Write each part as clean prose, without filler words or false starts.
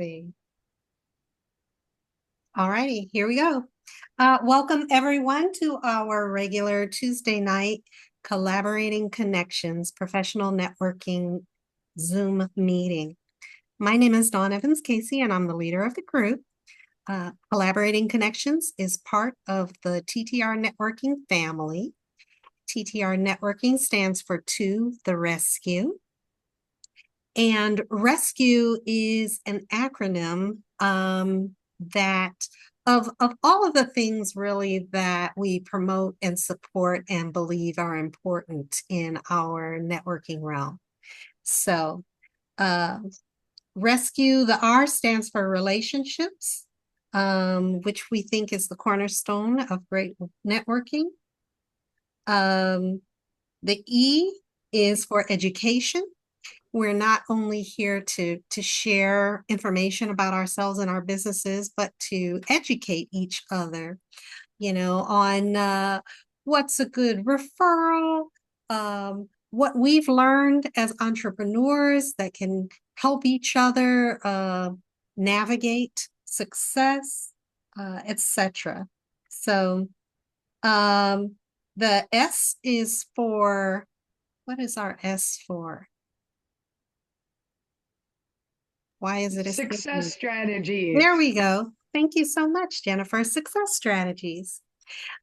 see. All righty, here we go. Welcome everyone to our regular Tuesday night Collaborating Connections Professional Networking Zoom meeting. My name is Dawn Evans Casey, and I'm the leader of the group. Collaborating Connections is part of the TTR Networking family. TTR Networking stands for To the Rescue. And RESCUE is an acronym that of all of the things really that we promote and support and believe are important in our networking realm. So RESCUE, the R stands for relationships, which we think is the cornerstone of great networking. The E is for education. We're not only here to share information about ourselves and our businesses, but to educate each other, on what's a good referral, what we've learned as entrepreneurs that can help each other navigate success, etc. So the S is for, what is our S for? Why is it Success strategies. There we go. Thank you so much, Jennifer. Success strategies.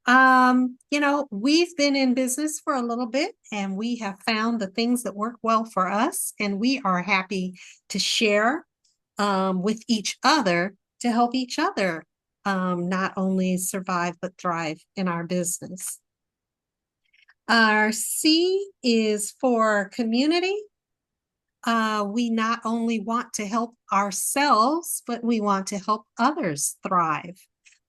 We've been in business for a little bit and we have found the things that work well for us, and we are happy to share with each other to help each other not only survive but thrive in our business. Our C is for community. We not only want to help ourselves, but we want to help others thrive.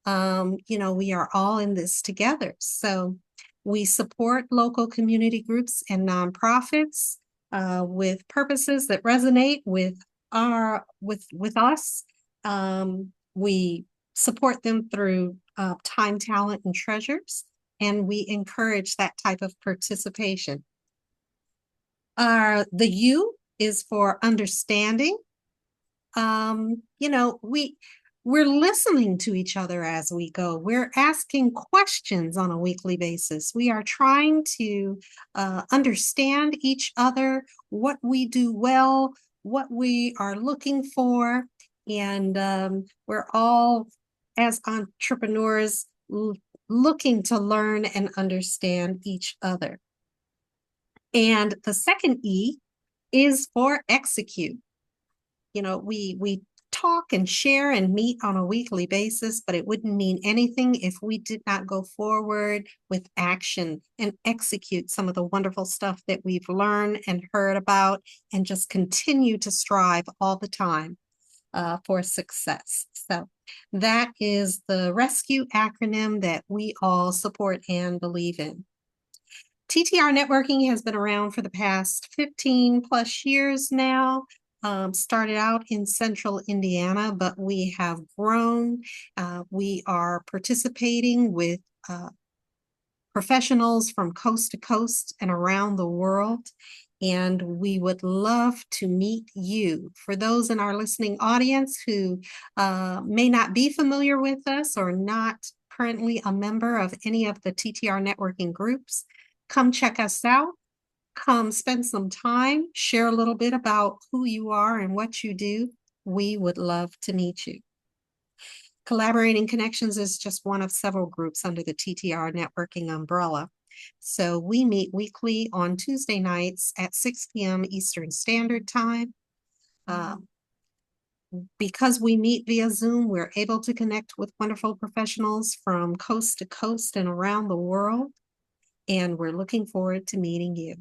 We are all in this together. So we support local community groups and nonprofits with purposes that resonate with us. We support them through time, talent, and treasures, and we encourage that type of participation. The U is for understanding. We're listening to each other as we go. We're asking questions on a weekly basis. We are trying to understand each other, what we do well, what we are looking for. And we're all, as entrepreneurs, looking to learn and understand each other. And the second E is for execute. We talk and share and meet on a weekly basis, but it wouldn't mean anything if we did not go forward with action and execute some of the wonderful stuff that we've learned and heard about, and just continue to strive all the time for success. So that is the RESCUE acronym that we all support and believe in. TTR Networking has been around for the past 15 plus years now. Started out in central Indiana, but we have grown. We are participating with professionals from coast to coast and around the world, and we would love to meet you. For those in our listening audience who may not be familiar with us or not currently a member of any of the TTR networking groups, come check us out. Come spend some time, share a little bit about who you are and what you do. We would love to meet you. Collaborating Connections is just one of several groups under the TTR networking umbrella. So we meet weekly on Tuesday nights at 6 p.m. Eastern Standard Time. Because we meet via Zoom, we're able to connect with wonderful professionals from coast to coast and around the world. And we're looking forward to meeting you.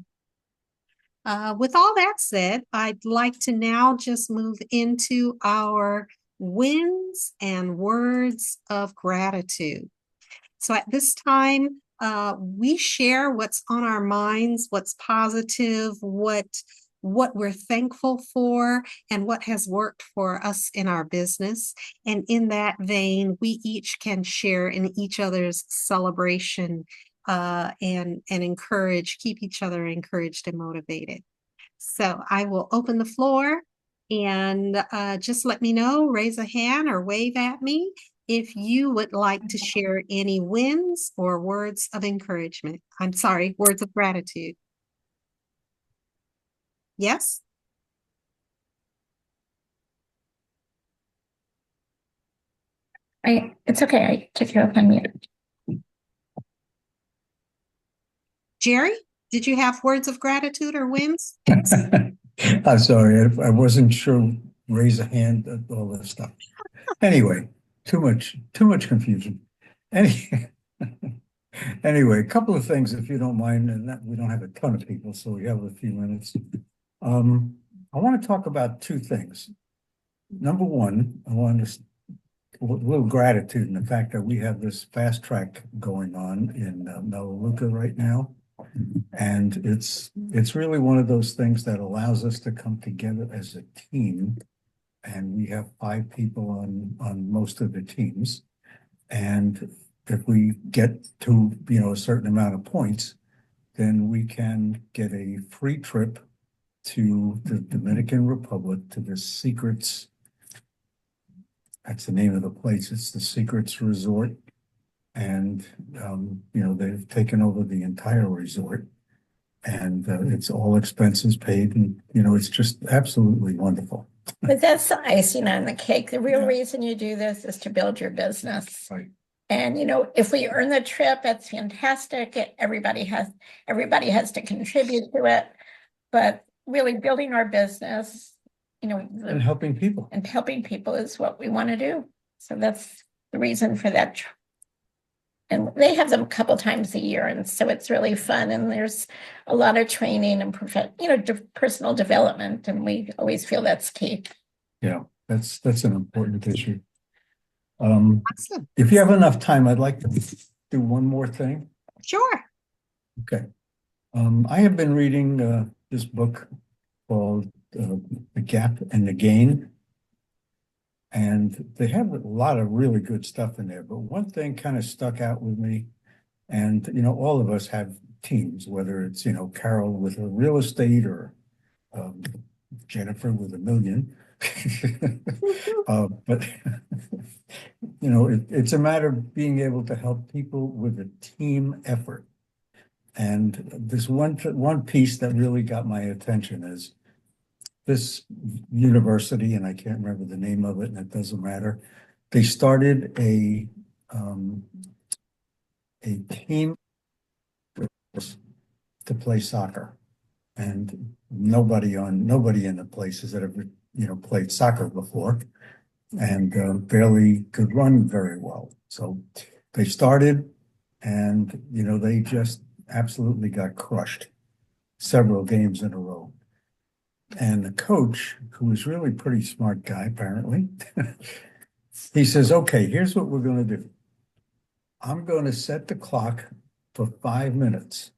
With all that said, I'd like to now just move into our wins and words of gratitude. So at this time, we share what's on our minds, what's positive, what we're thankful for, and what has worked for us in our business. And in that vein, we each can share in each other's celebration and keep each other encouraged and motivated. So I will open the floor And just let me know, raise a hand or wave at me if you would like to share any wins or words of encouragement. I'm sorry, words of gratitude. Yes? It's okay. I took you off on mute. Jerry, did you have words of gratitude or wins? I'm sorry, I wasn't sure, raise a hand, all that stuff. Anyway, too much confusion. Any, anyway, a couple of things, if you don't mind, and that we don't have a ton of people, so we have a few minutes. I want to talk about two things. Number one, I want to a little gratitude in the fact that we have this fast track going on in Melaleuca right now. And it's really one of those things that allows us to come together as a team. And we have 5 people on most of the teams. And if we get to, a certain amount of points, then we can get a free trip to the Dominican Republic to the Secrets. That's the name of the place. It's the Secrets Resort. And, they've taken over the entire resort. And it's all expenses paid. And, it's just absolutely wonderful. But that's the icing on the cake. The real Yeah. reason you do this is to build your business. Right. And if we earn the trip, that's fantastic. Everybody has to contribute to it. But really building our business, And helping people. and helping people is what we want to do. So that's the reason for that. And they have them a couple times a year, and so it's really fun. And there's a lot of training and personal development, and we always feel that's key. Yeah, that's an important issue. Awesome. If you have enough time, I'd like to do one more thing. Sure. Okay. I have been reading this book called The Gap and the Gain. And they have a lot of really good stuff in there. But one thing kind of stuck out with me. And, all of us have teams, whether it's, Carol with her real estate or Jennifer with $1 million. But, it's a matter of being able to help people with a team effort. And this one piece that really got my attention is this university, and I can't remember the name of it, and it doesn't matter. They started a team to play soccer, and nobody in the place has ever played soccer before, and barely could run very well. So they started, and they just absolutely got crushed several games in a row. And the coach, who was really a pretty smart guy, apparently, he says, okay, here's what we're going to do. I'm going to set the clock for 5 minutes,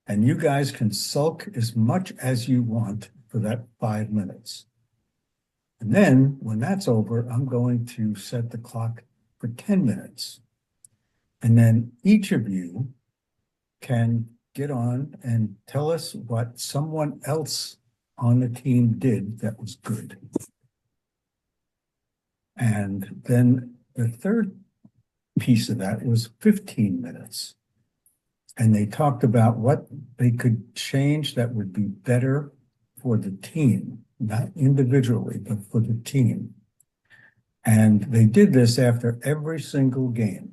and you guys can sulk as much as you want for that 5 minutes. And then when that's over, I'm going to set the clock for 10 minutes. And then each of you can get on and tell us what someone else on the team did that was good. And then the third piece of that was 15 minutes. And they talked about what they could change that would be better for the team, not individually, but for the team. And they did this after every single game.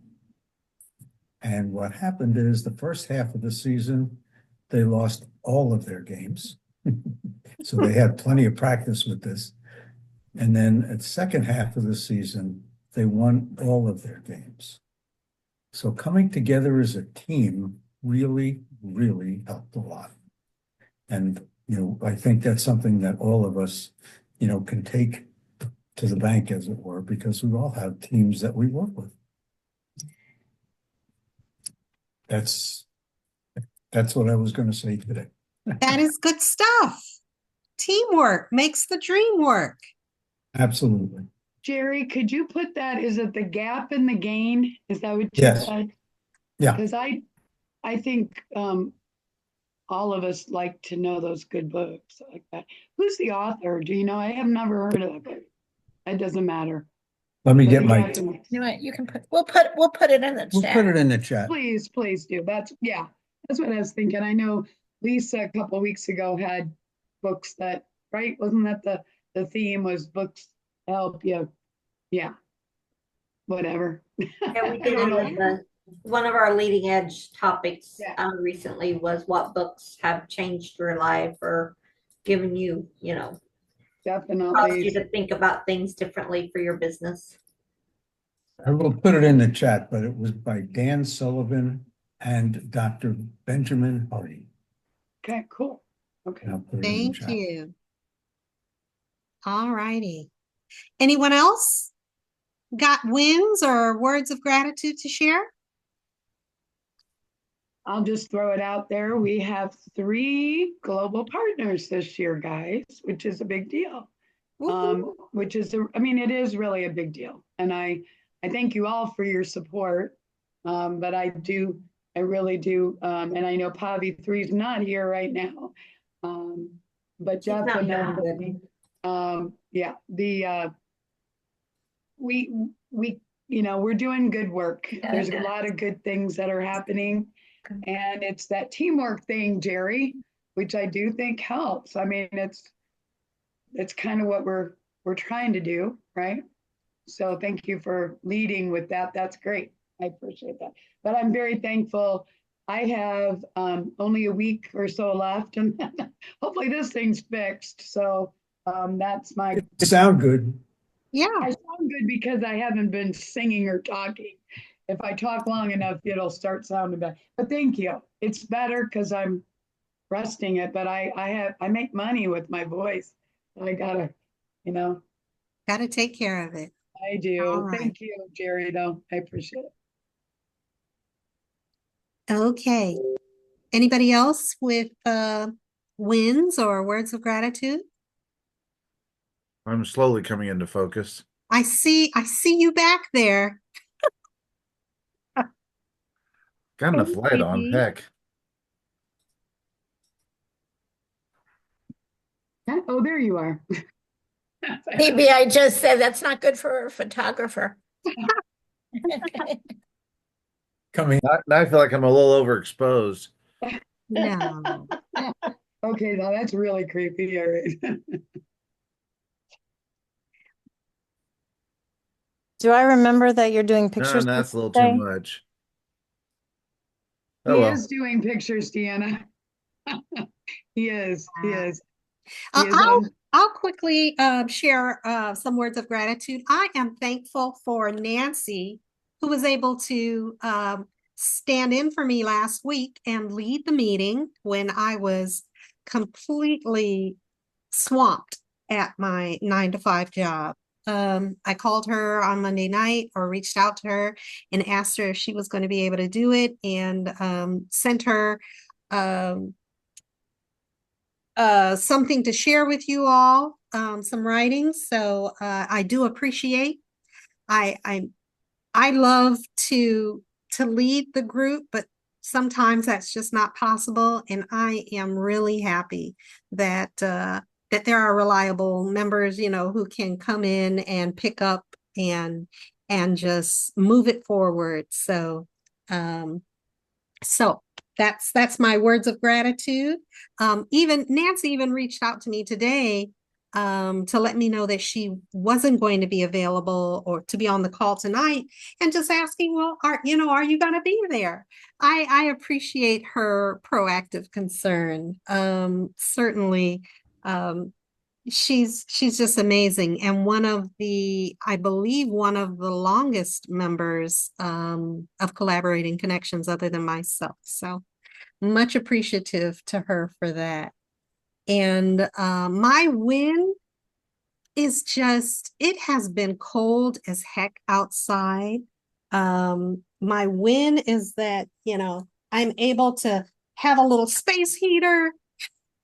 And what happened is the first half of the season, they lost all of their games. So they had plenty of practice with this. And then at the second half of the season, they won all of their games. So coming together as a team really, really helped a lot. And, I think that's something that all of us, can take to the bank, as it were, because we all have teams that we work with. That's what I was going to say today. That is good stuff. Teamwork makes the dream work. Absolutely. Jerry, could you put that, is it the gap and the gain? Is that what you Yes. said? Yeah. Because I think all of us like to know those good books like that. Who's the author? Do you know? I have never heard of it. It doesn't matter. Let me But get the my, captain- You know what, you can put, we'll put it in the we'll put it chat. in the chat. Please do. That's what I was thinking. I know Lisa a couple weeks ago had books that, right? Wasn't that the theme was books help you? Yeah, whatever. Yeah, we I did don't one know. of one of our leading edge topics Yeah. recently was what books have changed your life or given you, caused you Definitely. to think about things differently for your business. I will put it in the chat, but it was by Dan Sullivan and Dr. Benjamin Hardy. Okay, cool. Okay. And I'll put it in the Thank chat. you. All righty. Anyone else got wins or words of gratitude to share? I'll just throw it out there. We have 3 global partners this year, guys, which is a big deal. Woohoo. Which is, it is really a big deal. And I thank you all for your support. But I really do. And I know Pavi 3 is not here right now. But She's not feeling definitely, good. yeah, we, we're doing good work. There's a lot of good things that are happening. And it's that teamwork thing, Jerry, which I do think helps. I mean, it's kind of what we're trying to do, right? So thank you for leading with that. That's great. I appreciate that. But I'm very thankful. I have only a week or so left, and hopefully this thing's fixed. So that's my. You sound good. Yeah, I sound good because I haven't been singing or talking. If I talk long enough, it'll start sounding better. But thank you. It's better because I'm resting it. But I make money with my voice. I gotta, you know, got to take care of it. I do. All right. Thank you, Jerry, though. I appreciate it. Okay. Anybody else with wins or words of gratitude? I'm slowly coming into focus. I see you back there. Got enough Hey, light on, baby. heck. Oh, there you are. Maybe I just said that's not good for a photographer. Coming, Now I feel like I'm a little overexposed. No. Okay, now that's really creepy. All right. Do I remember that you're doing No, pictures? that's a little today? too much. He Oh well. is doing pictures, Deanna. He is. He Wow. is. He is I'll on. I'll quickly share some words of gratitude. I am thankful for Nancy, who was able to stand in for me last week and lead the meeting when I was completely swamped at my 9 to 5 job. I called her on Monday night or reached out to her and asked her if she was going to be able to do it, and sent her something to share with you all, some writings. So I do appreciate. I love to lead the group, but sometimes that's just not possible. And I am really happy that that there are reliable members, who can come in and pick up and just move it forward. So so that's my words of gratitude. Even Nancy even reached out to me today to let me know that she wasn't going to be available or to be on the call tonight, and just asking, well, are you going to be there? I appreciate her proactive concern. Certainly, she's just amazing, and I believe one of the longest members of Collaborating Connections other than myself. So much appreciative to her for that. And my win is just, it has been cold as heck outside. My win is that, I'm able to have a little space heater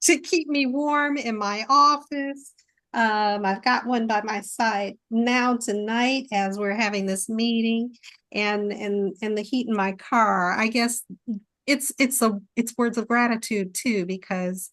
to keep me warm in my office. I've got one by my side now tonight as we're having this meeting, and the heat in my car. I guess it's words of gratitude too, because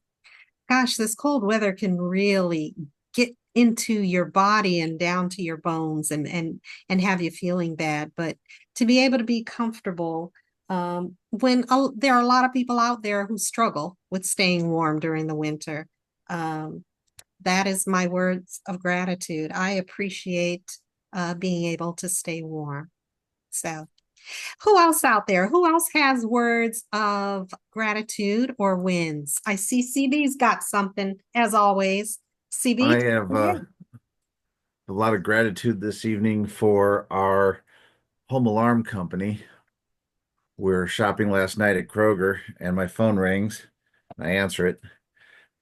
gosh, this cold weather can really get into your body and down to your bones and have you feeling bad. But to be able to be comfortable when there are a lot of people out there who struggle with staying warm during the winter. That is my words of gratitude. I appreciate being able to stay warm. So, who else out there? Who else has words of gratitude or wins? I see CB's got something, as always. I CB? have a lot of gratitude this evening for our home alarm company. We're shopping last night at Kroger and my phone rings. I answer it,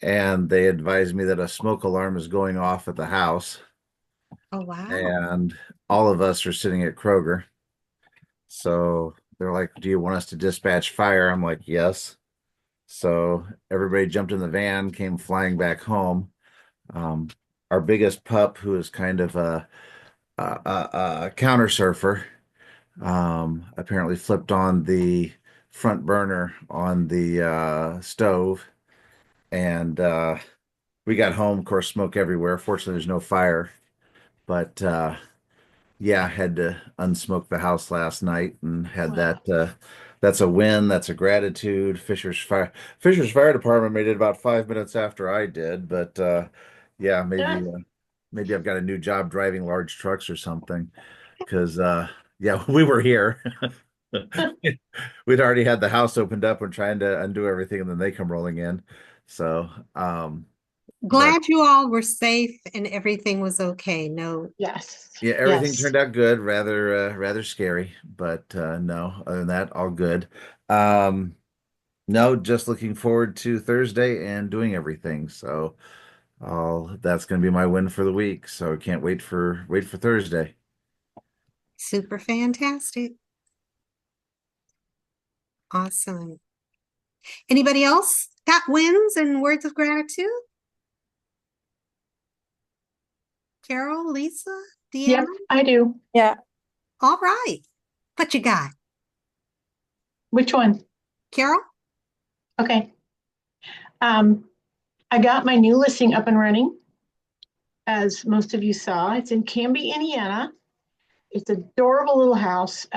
and they advise me that a smoke alarm is going off at the house, Oh, wow. and all of us are sitting at Kroger. So they're like, "Do you want us to dispatch fire?" I'm like, "Yes." So everybody jumped in the van, came flying back home. Um, our biggest pup, who is kind of a counter surfer, apparently flipped on the front burner on the stove, and we got home. Of course, smoke everywhere. Fortunately, there's no fire, but yeah, had to unsmoke the house last night and had that. That's a win. That's a gratitude. Fisher's Fire Department made it about 5 minutes after I did, but yeah, maybe I've got a new job driving large trucks or something. Because yeah, we were here. We'd already had the house opened up and trying to undo everything, and then they come rolling in. So, but Glad you all were safe and everything was okay. No, Yes. yeah, everything Yes. turned out good. Rather scary, but no, other than that, all good. Um, no, just looking forward to Thursday and doing everything. So, that's going to be my win for the week. So, can't wait for Thursday. super fantastic. Awesome. Anybody else got wins and words of gratitude? Carol, Lisa, Yep, Deanna? I do. Yeah. All right. What you got? Which one? Carol? Okay. Um, I got my new listing up and running. As most of you saw, it's in Canby, Indiana. It's an adorable little house.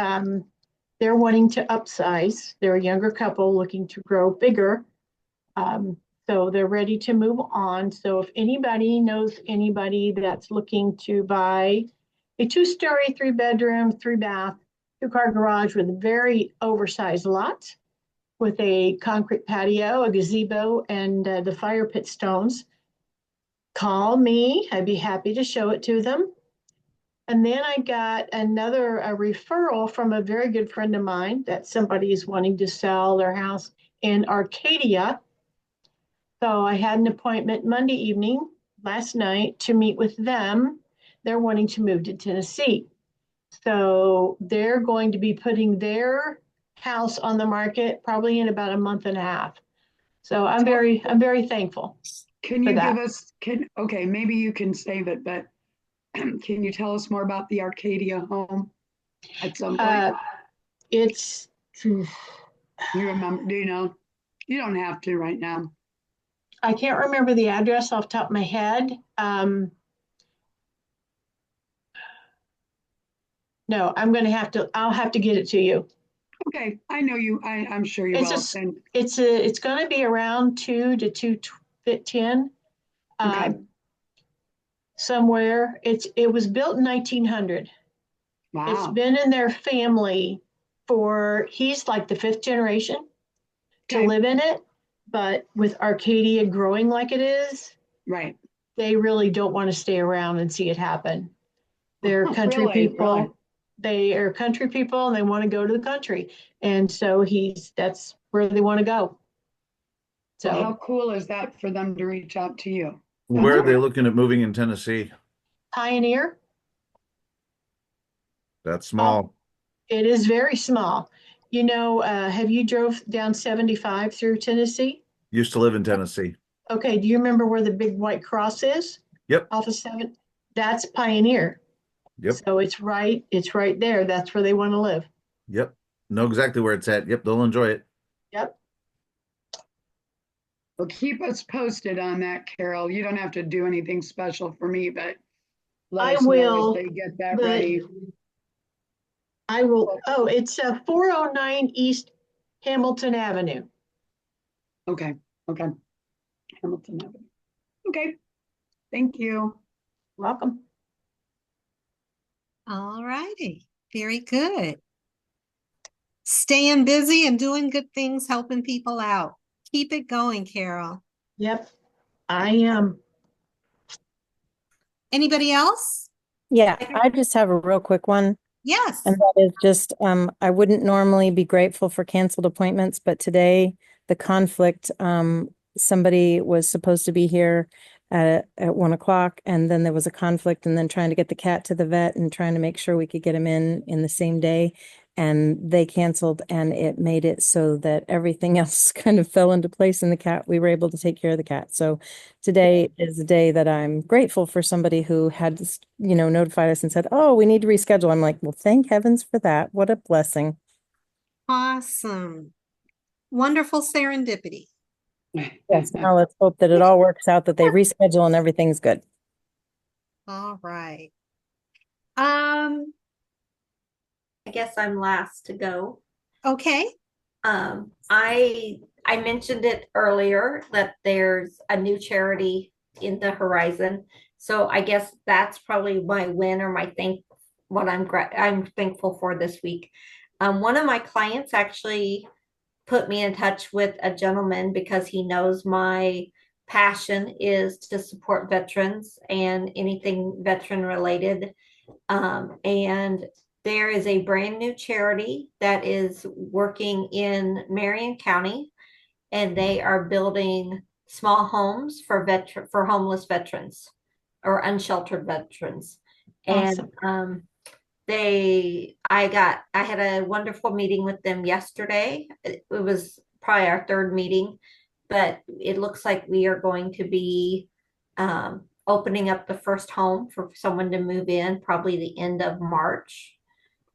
They're wanting to upsize. They're a younger couple looking to grow bigger. So they're ready to move on. So if anybody knows anybody that's looking to buy a 2-story, 3-bedroom, 3-bath, 2-car garage with a very oversized lot with a concrete patio, a gazebo, and the fire pit stones, call me. I'd be happy to show it to them. And then I got a referral from a very good friend of mine that somebody is wanting to sell their house in Arcadia. So I had an appointment Monday evening last night to meet with them. They're wanting to move to Tennessee. So they're going to be putting their house on the market probably in about a month and a half. So I'm very thankful. Can for you that. give us, okay, maybe you can save it, but can you tell us more about the Arcadia home at some point? It's You remember, do you know? You don't have to right now. I can't remember the address off the top of my head. No, I'll have to get it to you. Okay, I know you, I'm sure you will. And It's going to be around 2 to 210. Okay. Somewhere. It was built in 1900. It's wow, been in their family he's like the 5th generation to Okay. live in it. But with Arcadia growing like it is, right. they really don't want to stay around and see it happen. They're country Really, people. really? They are country people and they want to go to the country. And so that's where they want to go. Well, how So cool is that for them to reach out to you? Where are they looking at moving in Tennessee? Pioneer, That's small. it is very small. Have you drove down 75 through Tennessee? Used to live in Tennessee. Okay, do you remember where the big white cross is? Yep. Off of 7? That's Pioneer. Yep. So it's right there. That's where they want to live. Yep. Know exactly where it's at. Yep. They'll enjoy it. Well, keep us posted on that, Carol. You don't have to do anything special for me, but let I us know will, as they get that but ready. I will, oh, it's 409 East Hamilton Avenue. Okay, okay. Hamilton Avenue. Okay, thank you. Welcome. All righty, very good. Staying busy and doing good things, helping people out. Keep it going, Carol. Yep, I am. Anybody else? Yeah, I just have a real quick one. Yes. And that is just, I wouldn't normally be grateful for canceled appointments, but today the conflict, somebody was supposed to be here at 1 o'clock, and then there was a conflict, and then trying to get the cat to the vet and trying to make sure we could get him in the same day. And they canceled, and it made it so that everything else kind of fell into place, and we were able to take care of the cat. So today is a day that I'm grateful for somebody who had, notified us and said, "Oh, we need to reschedule." I'm like, well, thank heavens for that. What a blessing. Awesome. Wonderful serendipity. Yes. Now let's hope that it all works out, that they reschedule and everything's good. All right. I guess I'm last to go. Okay. I mentioned it earlier that there's a new charity in the horizon. So I guess that's probably my win or what I'm thankful for this week. One of my clients actually put me in touch with a gentleman because he knows my passion is to support veterans and anything veteran related. And there is a brand new charity that is working in Marion County, and they are building small homes for homeless veterans or unsheltered veterans. Awesome. And I had a wonderful meeting with them yesterday. It was probably our third meeting, but it looks like we are going to be opening up the first home for someone to move in probably the end of March.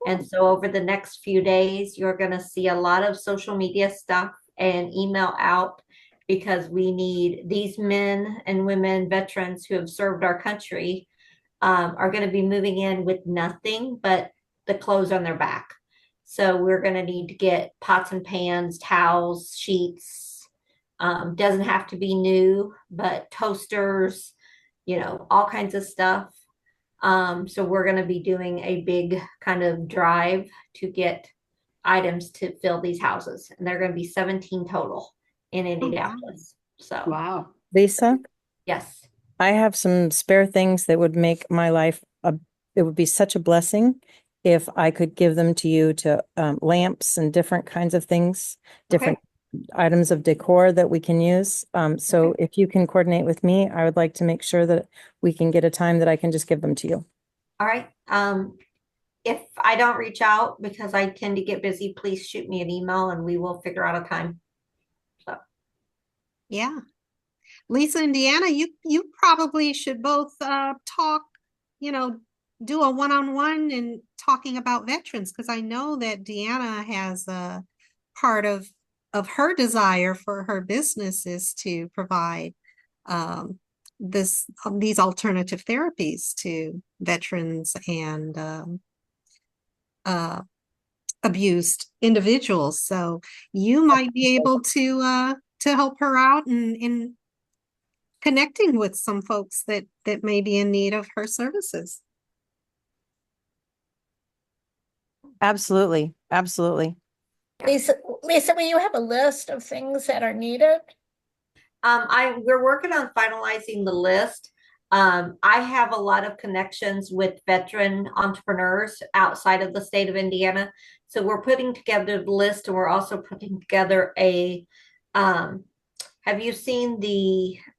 And so over the next few days, you're going to see a lot of social media stuff and email out, because we need these men and women, veterans who have served our country, are going to be moving in with nothing but the clothes on their back. So we're going to need to get pots and pans, towels, sheets. Doesn't have to be new, but toasters, all kinds of stuff. So we're going to be doing a big kind of drive to get items to fill these houses, and they're going to be 17 total in Indianapolis. So Wow. Lisa, yes. I have some spare things that would make my life it would be such a blessing if I could give them to you, to lamps and different kinds of things, different items of decor that we can use. So if you can coordinate with me, I would like to make sure that we can get a time that I can just give them to you. All right. If I don't reach out because I tend to get busy, please shoot me an email and we will figure out a time. So Yeah. Lisa and Deanna, you probably should both talk, do a one-on-one and talking about veterans, because I know that Deanna has a part of her desire for her business is to provide these alternative therapies to veterans and abused individuals. So you might be able to help her out in connecting with some folks that may be in need of her services. Absolutely. Absolutely. Lisa, will you have a list of things that are needed? we're working on finalizing the list. I have a lot of connections with veteran entrepreneurs outside of the state of Indiana. So we're putting together the list, and we're also putting together have you seen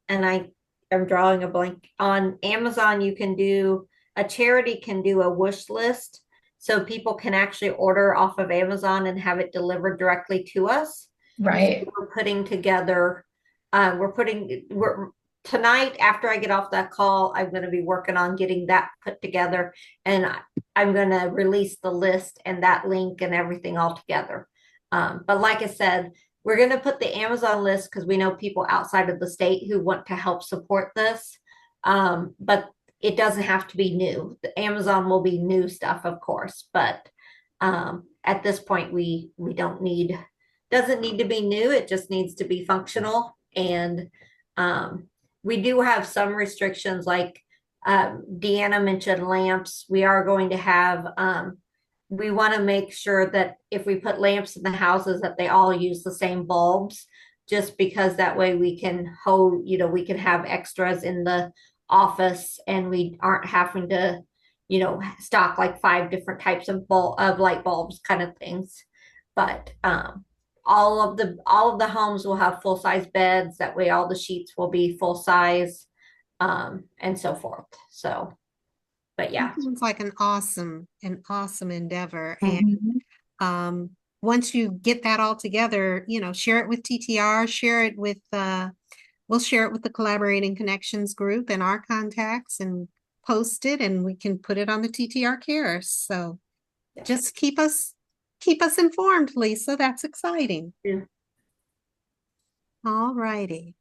I'm drawing a blank on Amazon. A charity can do a wish list. So people can actually order off of Amazon and have it delivered directly to us. Right. So we're putting together, tonight after I get off that call, I'm going to be working on getting that put together, and I'm going to release the list and that link and everything all together. But like I said, we're going to put the Amazon list because we know people outside of the state who want to help support this. But it doesn't have to be new. The Amazon will be new stuff, of course, but at this point we don't need doesn't need to be new. It just needs to be functional. And we do have some restrictions, like Deanna mentioned lamps. We are going to have we want to make sure that if we put lamps in the houses that they all use the same bulbs, just because that way we can hold, we can have extras in the office and we aren't having to, stock like 5 different types of light bulbs kind of things. But all of the homes will have full-size beds. That way all the sheets will be full size, and so forth. So, but yeah. It seems like an awesome endeavor. And once you get that all together, share it with TTR, share it with we'll share it with the Collaborating Connections group and our contacts and post it, and we can put it on the TTR Cares. So just keep us informed, Lisa. That's exciting. Yeah. All righty.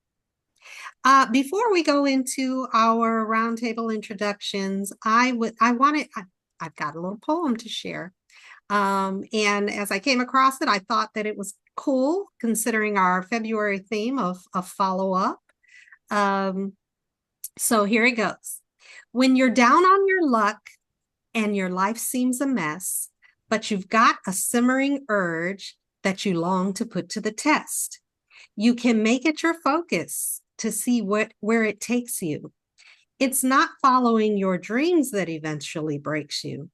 Before we go into our roundtable introductions, I've got a little poem to share. And as I came across it, I thought that it was cool considering our February theme of follow-up. So here it goes. When you're down on your luck and your life seems a mess, but you've got a simmering urge that you long to put to the test, you can make it your focus to see where it takes you. It's not following your dreams that eventually breaks you.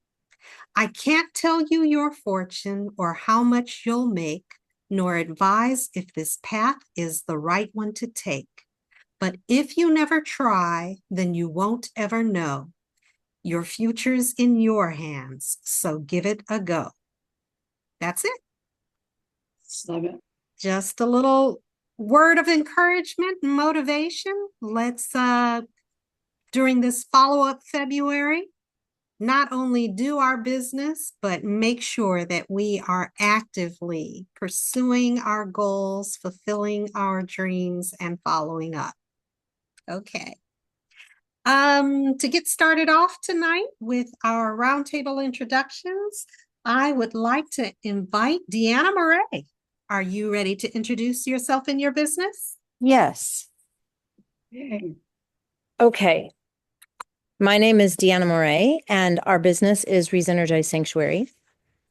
I can't tell you your fortune or how much you'll make, nor advise if this path is the right one to take. But if you never try, then you won't ever know. Your future's in your hands, so give it a go. That's it. Love it. Just a little word of encouragement and motivation. Let's, during this follow-up February, not only do our business, but make sure that we are actively pursuing our goals, fulfilling our dreams, and following up. Okay. To get started off tonight with our roundtable introductions, I would like to invite Deanna Murray. Are you ready to introduce yourself and your business? Yes. Yay. Okay. My name is Deanna Moray, and our business is Resenergize Sanctuary.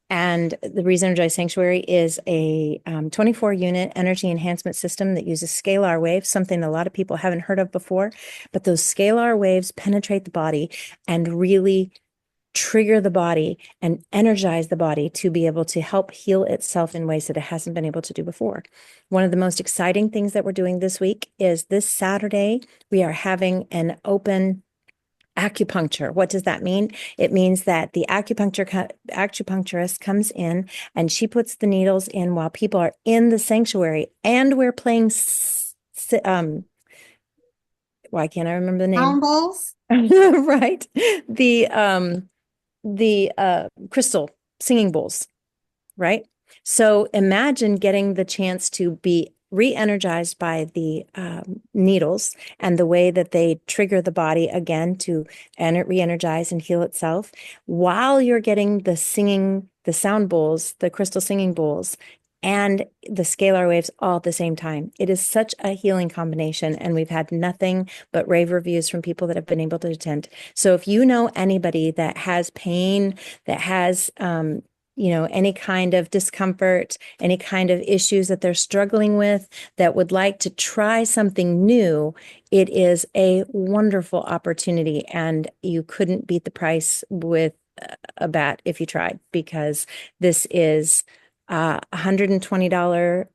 And the Resenergize Sanctuary is a 24-unit energy enhancement system that uses scalar waves, something a lot of people haven't heard of before. But those scalar waves penetrate the body and really trigger the body and energize the body to be able to help heal itself in ways that it hasn't been able to do before. One of the most exciting things that we're doing this week is this Saturday, we are having an open acupuncture. What does that mean? It means that the acupuncturist comes in and she puts the needles in while people are in the sanctuary, and we're playing why can't I remember the name? Sound bowls? Right. The crystal singing bowls, right? So imagine getting the chance to be re-energized by the needles and the way that they trigger the body again to re-energize and heal itself while you're getting the sound bowls, the crystal singing bowls, and the scalar waves all at the same time. It is such a healing combination, and we've had nothing but rave reviews from people that have been able to attend. So if you know anybody that has pain, that has any kind of discomfort, any kind of issues that they're struggling with, that would like to try something new, it is a wonderful opportunity, and you couldn't beat the price with a bat if you tried, because this is $120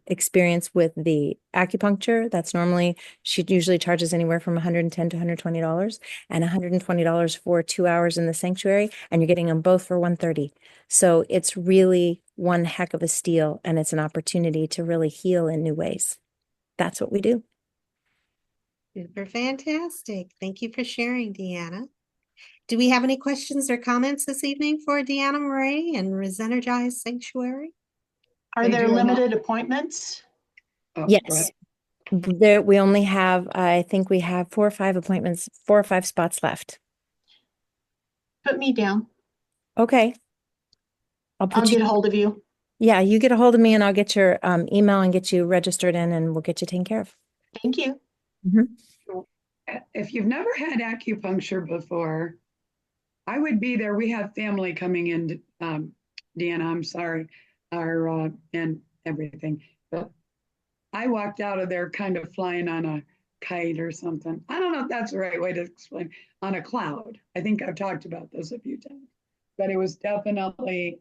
experience with the acupuncture. That's normally, she usually charges anywhere from $110 to $120, and $120 for 2 hours in the sanctuary, and you're getting them both for $130. So it's really one heck of a steal, and it's an opportunity to really heal in new ways. That's what we do. Super fantastic. Thank you for sharing, Deanna. Do we have any questions or comments this evening for Deanna Murray and Resenergize Sanctuary? Are They there do a lot- limited appointments? Oh, go Yes. ahead. There, we only have, I think we have 4 or 5 appointments, 4 or 5 spots left. Put me down. Okay. I'll I'll put you, get a hold of you. yeah, you get a hold of me and I'll get your email and get you registered in and we'll get you taken care of. Thank you. If you've never had acupuncture before, I would be there. We have family coming in, Deanna, I'm sorry, and everything. But I walked out of there kind of flying on a kite or something. I don't know if that's the right way to explain, on a cloud. I think I've talked about this a few times, but it was definitely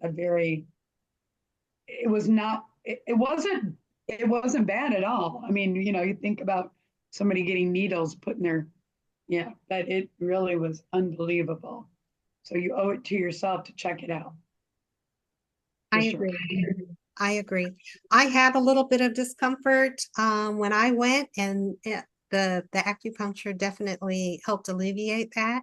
it wasn't bad at all. I mean, you think about somebody getting needles put in their, but it really was unbelievable. So you owe it to yourself to check it out. For I sure. agree. I agree. I had a little bit of discomfort when I went, and the acupuncture definitely helped alleviate that.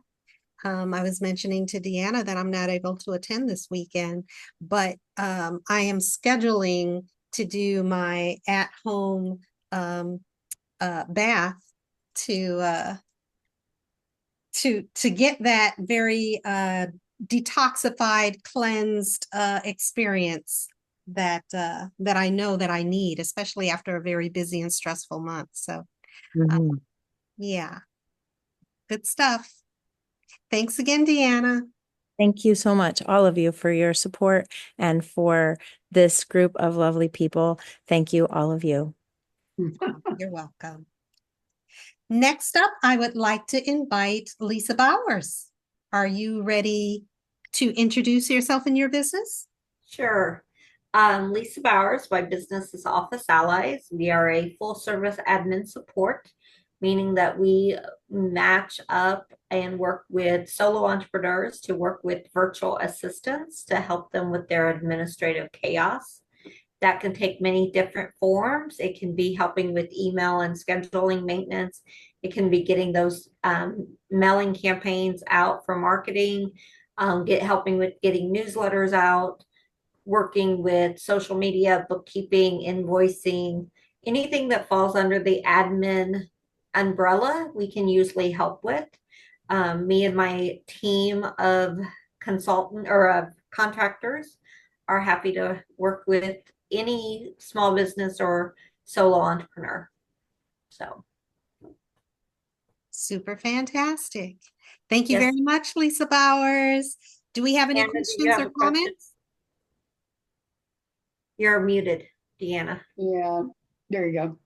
I was mentioning to Deanna that I'm not able to attend this weekend, but I am scheduling to do my at-home bath to get that very detoxified, cleansed experience that I know that I need, especially after a very busy and stressful month. So yeah, good stuff. Thanks again, Deanna. Thank you so much, all of you, for your support and for this group of lovely people. Thank you, all of you. You're welcome. Next up, I would like to invite Lisa Bowers. Are you ready to introduce yourself and your business? Sure. Lisa Bowers, my business is Office Allies. We are a full service admin support, meaning that we match up and work with solo entrepreneurs to work with virtual assistants to help them with their administrative chaos. That can take many different forms. It can be helping with email and scheduling maintenance. It can be getting those mailing campaigns out for marketing, helping with getting newsletters out, working with social media, bookkeeping, invoicing, anything that falls under the admin umbrella, we can usually help with. Me and my team of consultant or of contractors are happy to work with any small business or solo entrepreneur. So super fantastic. Thank you Yes. very much, Lisa Bowers. Do we have any Deanna, do you questions have or a question? comments? You're muted, Deanna. Yeah, there you go.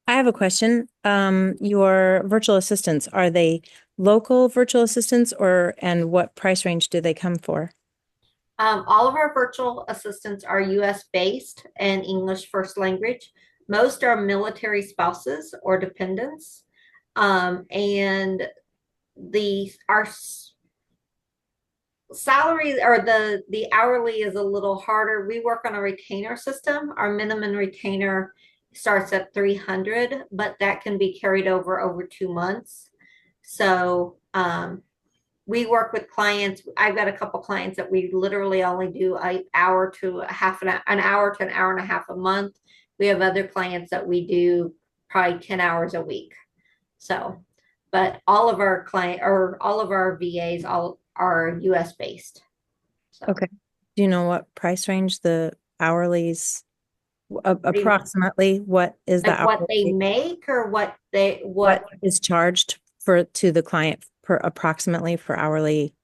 I have a question. Your virtual assistants, are they local virtual assistants and what price range do they come for? All of our virtual assistants are US based and English first language. Most are military spouses or dependents. And our salary or the hourly is a little harder. We work on a retainer system. Our minimum retainer starts at 300, but that can be carried over 2 months. So we work with clients. I've got a couple clients that we literally only do an hour to an hour to an hour and a half a month. We have other clients that we do probably 10 hours a week. So, but all of our VAs all are US based. So, Okay. Do you know what price range the hourlies, do you mean? approximately what is the Like what they hourly, make or what what is charged to the client approximately for hourly?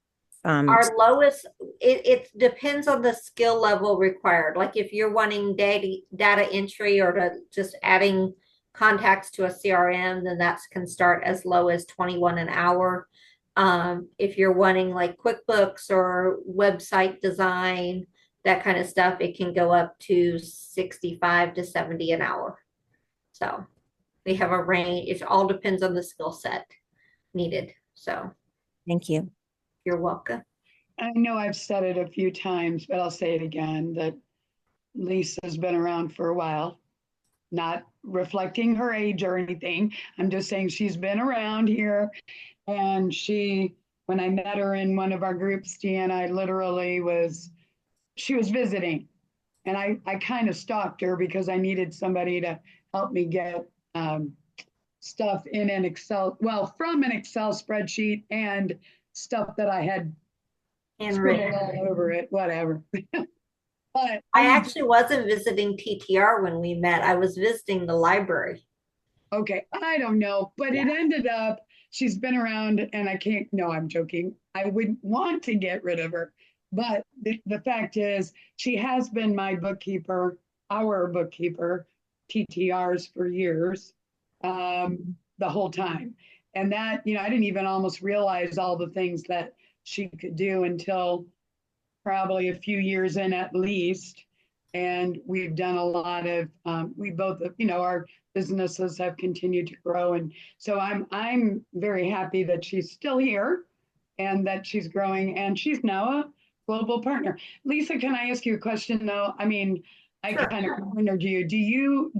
our lowest, it depends on the skill level required. Like if you're wanting data entry or to just adding contacts to a CRM, then that can start as low as 21 an hour. If you're wanting like QuickBooks or website design, that kind of stuff, it can go up to 65 to 70 an hour. So we have a range. It all depends on the skill set needed. So Thank you. you're welcome. I know I've said it a few times, but I'll say it again, that Lisa's been around for a while. Not reflecting her age or anything. I'm just saying she's been around here. And when I met her in one of our groups, Deanna, she was visiting. and I kind of stalked her because I needed somebody to help me get stuff in an Excel, well, from an Excel spreadsheet and stuff that I had scribbled all over it, whatever. But I actually wasn't visiting TTR when we met. I was visiting the library. okay, I don't know, but it ended up, she's been around and I can't, no, I'm joking. I wouldn't want to get rid of her. But the fact is, she has been my bookkeeper, our bookkeeper, TTR's for years, the whole time. And that, I didn't even almost realize all the things that she could do until probably a few years in at least. And we've done a lot of, we both, our businesses have continued to grow. And so I'm very happy that she's still here and that she's growing, and she's now a global partner. Lisa, can I ask you a question though? I mean, I Sure. kind of wondered, do you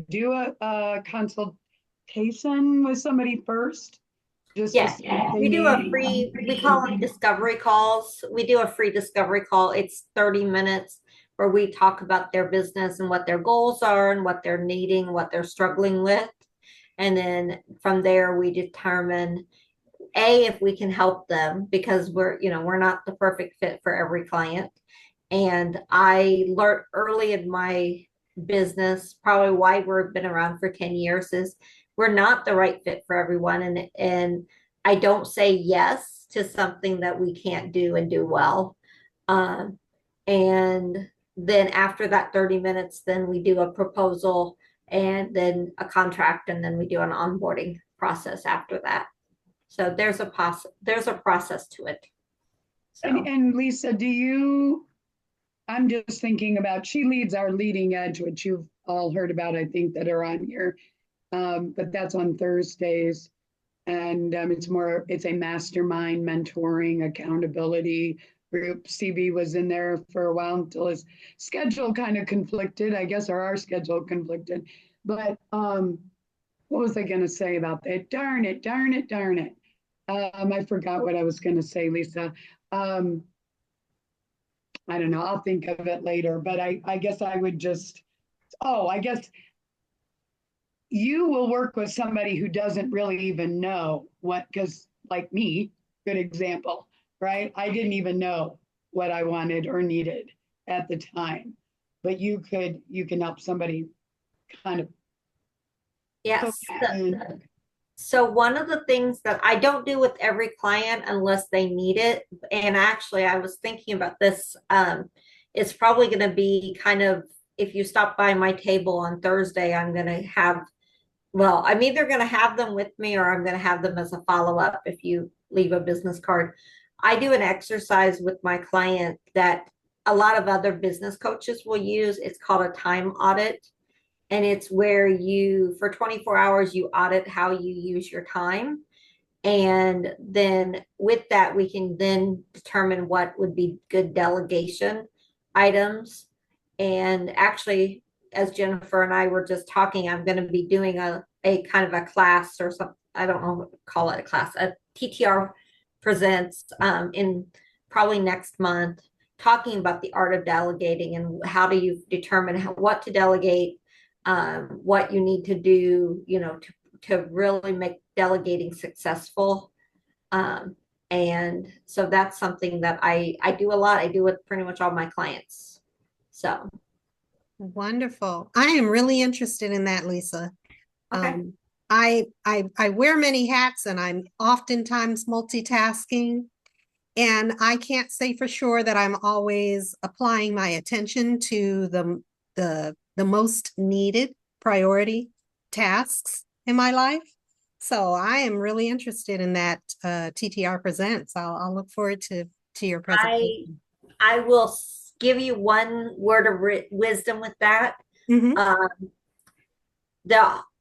do a consultation with somebody first? Just to Yes, see what they we do a need? free, we call it discovery calls. We do a free discovery call. It's 30 minutes where we talk about their business and what their goals are and what they're needing, what they're struggling with. And then from there, we determine if we can help them, because we're not the perfect fit for every client. And I learned early in my business, probably why we've been around for 10 years, is we're not the right fit for everyone. And I don't say yes to something that we can't do and do well. And then after that 30 minutes, then we do a proposal and then a contract, and then we do an onboarding process after that. So there's a process to it. So And Lisa, I'm just thinking about, she leads our Leading Edge, which you've all heard about, I think, that are on here. But that's on Thursdays. And it's a mastermind mentoring accountability group. CB was in there for a while until his schedule kind of conflicted, I guess, or our schedule conflicted. But what was I going to say about that? Darn it. I forgot what I was going to say, Lisa. I don't know. I'll think of it later, but I guess I would I guess you will work with somebody who doesn't really even know what, because like me, good example, right? I didn't even know what I wanted or needed at the time, but you can help somebody kind of. yes. And So one of the things that I don't do with every client unless they need it, and actually I was thinking about this, it's probably going to be kind of, if you stop by my table on Thursday, I'm either going to have them with me or I'm going to have them as a follow-up if you leave a business card. I do an exercise with my client that a lot of other business coaches will use. It's called a time audit. And it's where for 24 hours, you audit how you use your time. And then with that, we can then determine what would be good delegation items. And actually, as Jennifer and I were just talking, I'm going to be doing a kind of a class or something. I don't know what to call it, a class. A TTR presents in probably next month, talking about the art of delegating and how do you determine what to delegate, what you need to do, to really make delegating successful. And so that's something that I do a lot. I do with pretty much all my clients. So. Wonderful. I am really interested in that, Lisa. Okay. I wear many hats and I'm oftentimes multitasking, and I can't say for sure that I'm always applying my attention to the most needed priority tasks in my life. So I am really interested in that TTR Presents. I'll look forward to your presentation. I will give you one word of wisdom with that. Mhm.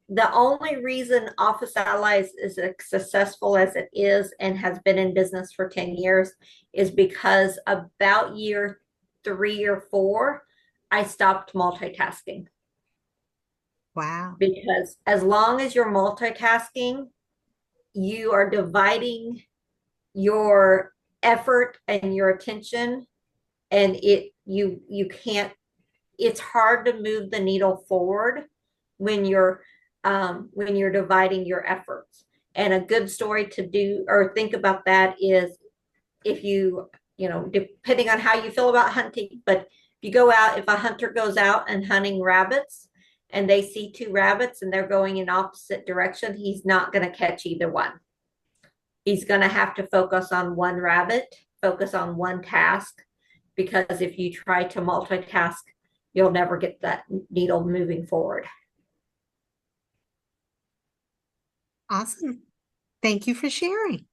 The only reason Office Allies is as successful as it is and has been in business for 10 years is because about year 3 or 4, I stopped multitasking. Wow. Because as long as you're multitasking, you are dividing your effort and your attention, and you can't it's hard to move the needle forward when you're dividing your efforts. And a good story to do or think about that is if you know, depending on how you feel about hunting, but if you go out, if a hunter goes out and hunting rabbits and they see two rabbits and they're going in opposite direction, he's not going to catch either one. He's going to have to focus on one rabbit, focus on one task, because if you try to multitask, you'll never get that needle moving forward. Awesome. Thank you for sharing.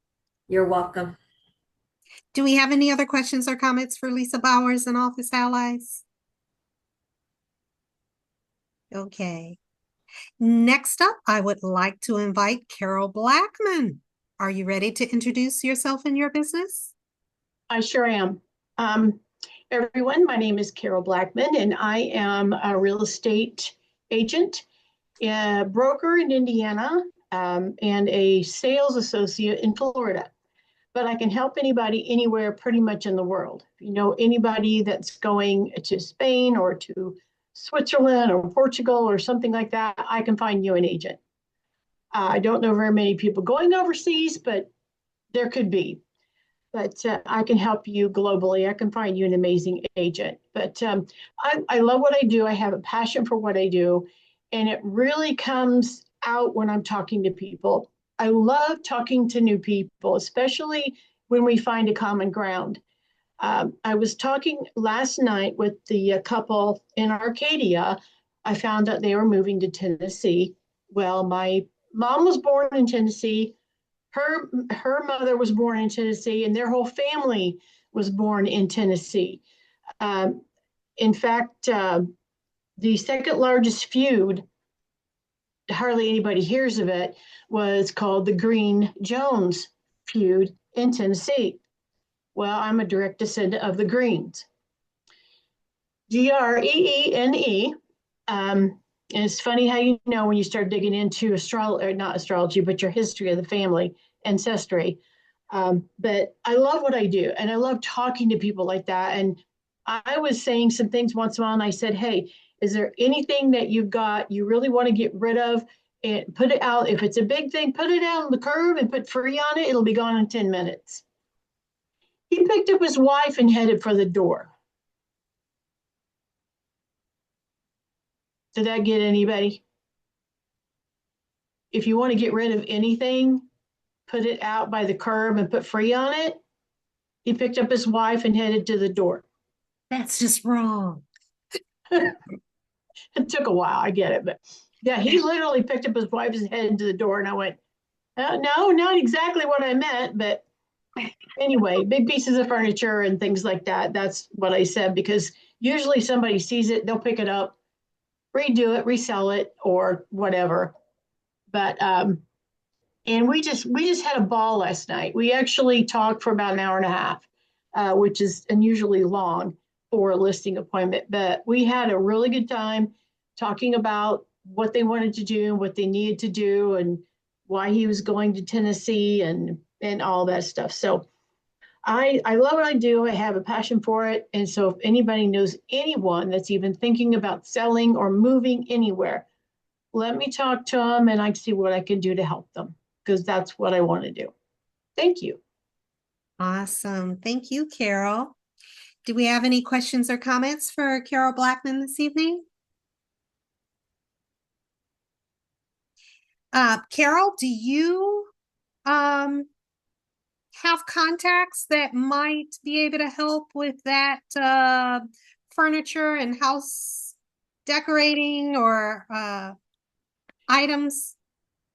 You're welcome. Do we have any other questions or comments for Lisa Bowers and Office Allies? Okay. Next up, I would like to invite Carol Blackman. Are you ready to introduce yourself and your business? I sure am. Everyone, my name is Carol Blackman, and I am a real estate agent, a broker in Indiana, and a sales associate in Florida. But I can help anybody anywhere pretty much in the world. If you know anybody that's going to Spain or to Switzerland or Portugal or something like that, I can find you an agent. I don't know very many people going overseas, but there could be. But I can help you globally. I can find you an amazing agent. But I love what I do. I have a passion for what I do. And it really comes out when I'm talking to people. I love talking to new people, especially when we find a common ground. I was talking last night with the couple in Arcadia. I found out they were moving to Tennessee. Well, my mom was born in Tennessee. Her mother was born in Tennessee, and their whole family was born in Tennessee. In fact, the second largest feud, hardly anybody hears of it, was called the Green-Jones feud in Tennessee. Well, I'm a direct descendant of the Greens. Greene. And it's funny how you know when you start digging into not astrology, but your history of the family, ancestry. But I love what I do, and I love talking to people like that. And I was saying some things once in a while, and I said, hey, is there anything that you've got you really want to get rid of? And put it out. If it's a big thing, put it out on the curb and put free on it. It'll be gone in 10 minutes. He picked up his wife and headed for the door. Did that get anybody? If you want to get rid of anything, put it out by the curb and put free on it. He picked up his wife and headed to the door. That's just wrong. It took a while, I get it, but yeah, he literally picked up his wife and headed to the door, and I went, no, not exactly what I meant, but anyway, big pieces of furniture and things like that. That's what I said, because usually somebody sees it, they'll pick it up, redo it, resell it, or whatever. But and we just had a ball last night. We actually talked for about an hour and a half, which is unusually long for a listing appointment. But we had a really good time talking about what they wanted to do, what they needed to do, and why he was going to Tennessee and all that stuff. So I love what I do. I have a passion for it. And so if anybody knows anyone that's even thinking about selling or moving anywhere, let me talk to them and I can see what I can do to help them, because that's what I want to do. Thank you. Awesome. Thank you, Carol. Do we have any questions or comments for Carol Blackman this evening? Carol, do you have contacts that might be able to help with that furniture and house decorating or items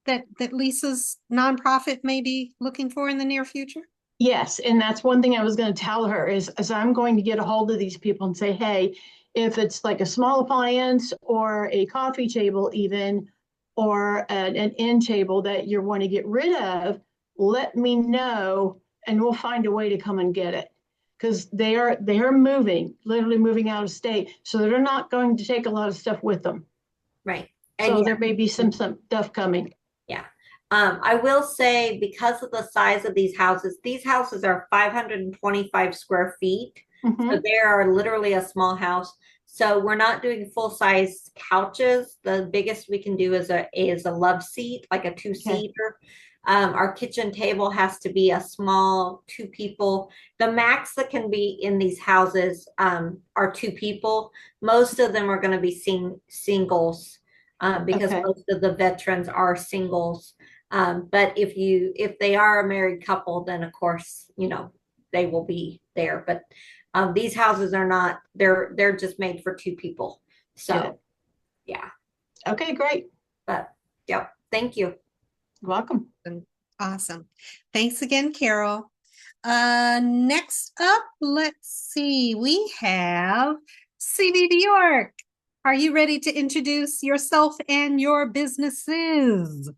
that Lisa's nonprofit may be looking for in the near future? Yes, and that's one thing I was going to tell her is I'm going to get a hold of these people and say, hey, if it's like a small appliance or a coffee table even, or an end table that you want to get rid of, let me know and we'll find a way to come and get it. Because they are moving, literally moving out of state. So they're not going to take a lot of stuff with them. Right. So there may be some stuff coming. Yeah. I will say, because of the size of these houses are 525 square feet. Mhm. So they are literally a small house. So we're not doing full size couches. The biggest we can do is a love seat, like a two-seater. Our kitchen table has to be a small 2 people. The max that can be in these houses are 2 people. Most of them are going to be singles because Okay. most of the veterans are singles. But if they are a married couple, then of course, they will be there. But these houses are not, they're just made for 2 people. Get So it. yeah, Okay, great. but yep, thank you. You're welcome. Awesome. Thanks again, Carol. Next up, let's see, we have CB Bjork. Are you ready to introduce yourself and your businesses?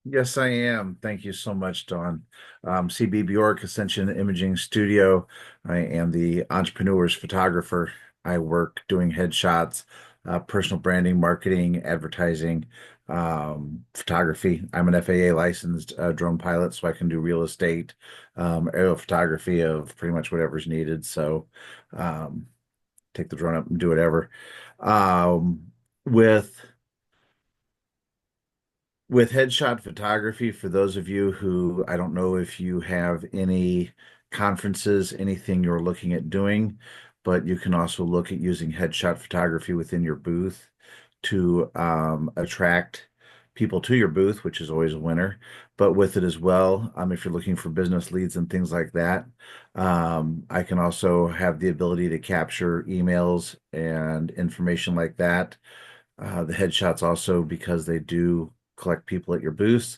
Yes, I am. Thank you so much, Dawn. CB Bjork, Ascension Imaging Studio. I am the entrepreneur's photographer. I work doing headshots, personal branding, marketing, advertising, photography. I'm an FAA licensed drone pilot, so I can do real estate, aerial photography of pretty much whatever's needed. So take the drone up and do whatever. With headshot photography, for those of you who, I don't know if you have any conferences, anything you're looking at doing, but you can also look at using headshot photography within your booth to attract people to your booth, which is always a winner. But with it as well, if you're looking for business leads and things like that, I can also have the ability to capture emails and information like that. The headshots also, because they do collect people at your booths.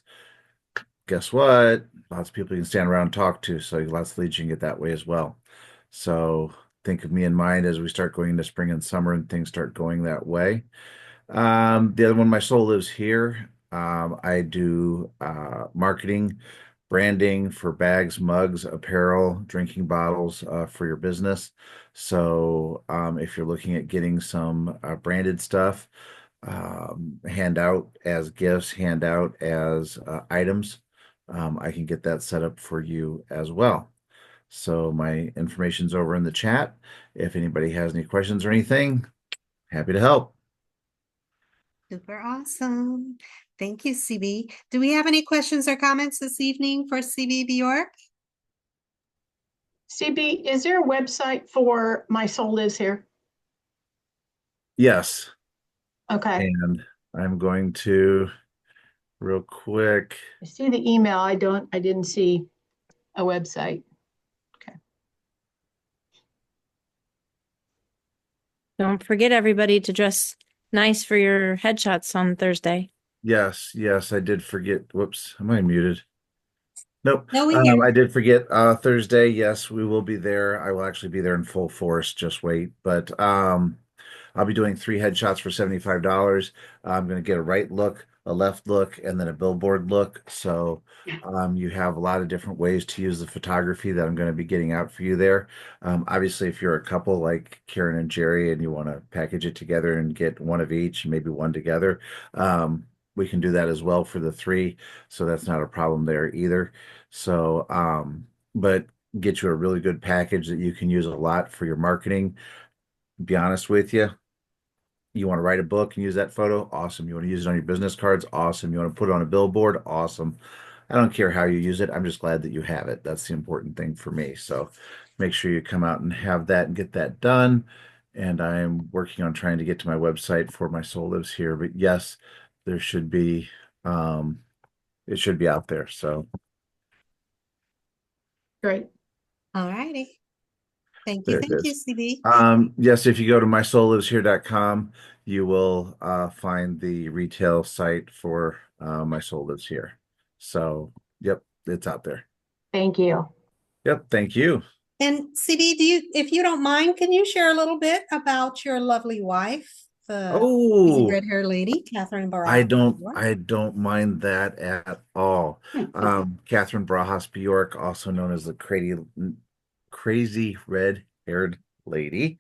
Guess what? Lots of people you can stand around and talk to, so lots of leads you can get that way as well. So think of me in mind as we start going into spring and summer and things start going that way. The other one, My Soul Lives Here. I do marketing, branding for bags, mugs, apparel, drinking bottles for your business. So if you're looking at getting some branded stuff, hand out as gifts, hand out as items, I can get that set up for you as well. So my information's over in the chat. If anybody has any questions or anything, happy to help. Super awesome. Thank you, CB. Do we have any questions or comments this evening for CB Bjork? CB, is there a website for My Soul Lives Here? Yes. Okay. And I'm going to real quick. I see the email. I didn't see a website. Okay. Don't forget, everybody, to dress nice for your headshots on Thursday. Yes, I did forget. Whoops, am I muted? Nope. No, we hear. I did forget Thursday. Yes, we will be there. I will actually be there in full force. Just wait. But I'll be doing 3 headshots for $75. I'm going to get a right look, a left look, and then a billboard look. So you have a lot of different ways to use the photography that I'm going to be getting out for you there. Obviously, if you're a couple like Karen and Jerry and you want to package it together and get one of each, maybe one together, we can do that as well for the 3. So that's not a problem there either. So, but get you a really good package that you can use a lot for your marketing. Be honest with you. You want to write a book and use that photo? Awesome. You want to use it on your business cards? Awesome. You want to put it on a billboard? Awesome. I don't care how you use it. I'm just glad that you have it. That's the important thing for me. So make sure you come out and have that and get that done. And I'm working on trying to get to my website for My Soul Lives Here. But yes, there should be, it should be out there. So Great. All righty. Thank you, CB. Yes, if you go to mysoullives.here.com, you will find the retail site for My Soul Lives Here. So, yep, it's out there. Thank you. Yep, thank you. And CB, if you don't mind, can you share a little bit about your lovely wife, the red hair lady, Catherine Barajas? I don't mind that at all. Catherine Barajas Bjork, also known as the crazy red-haired lady,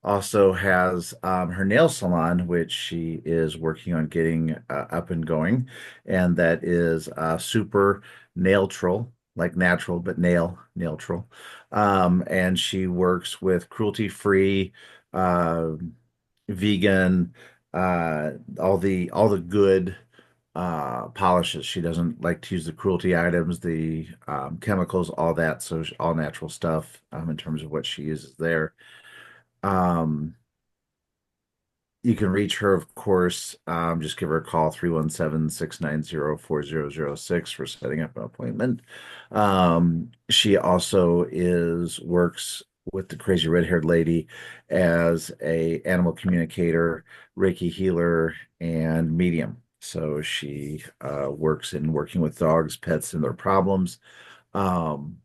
also has her nail salon, which she is working on getting up and going, and that is Super Nailtral like natural, but nailtral. And she works with cruelty-free, uh, vegan, all the good polishes. She doesn't like to use the cruelty items, the chemicals, all that. So all natural stuff in terms of what she uses there. Um, you can reach her, of course. Just give her a call, 317-690-4006 for setting up an appointment. She also works with the crazy red-haired lady as a animal communicator, Reiki healer, and medium. So she working with dogs, pets, and their problems. Um,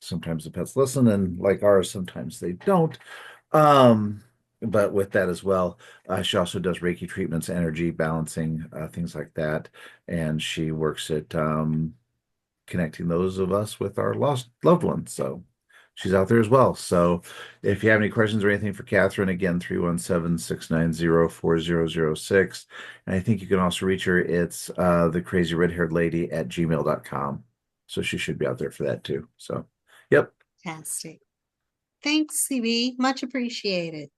Sometimes the pets listen, and like ours, sometimes they don't. Um, but with that as well, she also does Reiki treatments, energy balancing, things like that. And she works at connecting those of us with our lost loved ones. So she's out there as well. So if you have any questions or anything for Catherine, again, 317-690-4006. And I think you can also reach her. It's the crazy red-haired lady at gmail.com. So she should be out there for that too. So, yep. Fantastic. Thanks, CB. Much appreciated.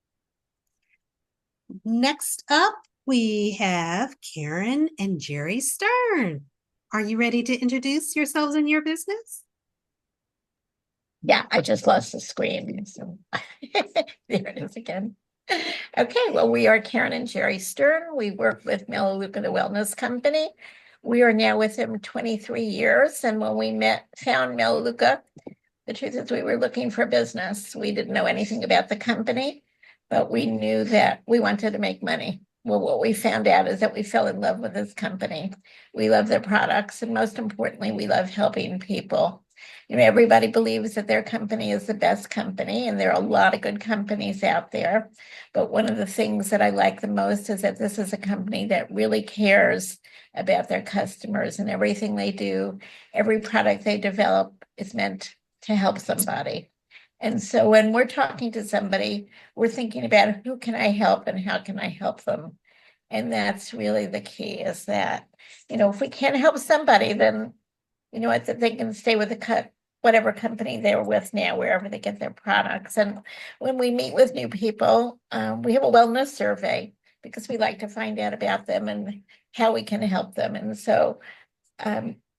Next up, we have Karen and Jerry Stern. Are you ready to introduce yourselves and your business? Yeah, I just lost the screen. So there it is again. Okay, well, we are Karen and Jerry Stern. We work with Melaleuca, the wellness company. We are now with him 23 years. And when we found Melaleuca, the truth is we were looking for business. We didn't know anything about the company, but we knew that we wanted to make money. Well, what we found out is that we fell in love with this company. We love their products, and most importantly, we love helping people. You know, everybody believes that their company is the best company, and there are a lot of good companies out there. But one of the things that I like the most is that this is a company that really cares about their customers, and everything they do, every product they develop is meant to help somebody. And so when we're talking to somebody, we're thinking about who can I help and how can I help them? And that's really the key, is that, you know, if we can't help somebody, then, you know what, that they can stay with whatever company they're with now, wherever they get their products. And when we meet with new people, we have a wellness survey because we like to find out about them and how we can help them. And so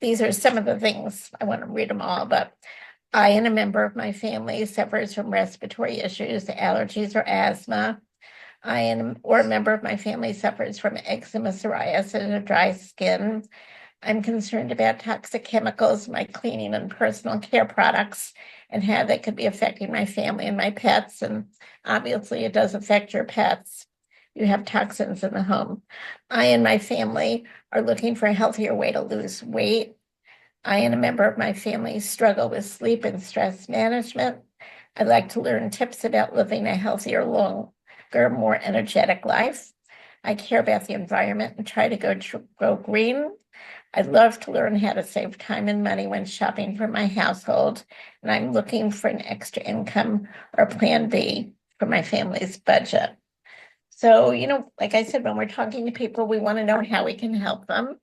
these are some of the things. I want to read them all, but I and a member of my family suffers from respiratory issues, allergies, or asthma. Or a member of my family suffers from eczema, psoriasis, or dry skin. I'm concerned about toxic chemicals, my cleaning and personal care products, and how they could be affecting my family and my pets. And obviously, it does affect your pets. You have toxins in the home. I and my family are looking for a healthier way to lose weight. I and a member of my family struggle with sleep and stress management. I'd like to learn tips about living a healthier, longer, more energetic life. I care about the environment and try to go green. I'd love to learn how to save time and money when shopping for my household, and I'm looking for an extra income or plan B for my family's budget. So, you know, like I said, when we're talking to people, we want to know how we can help them.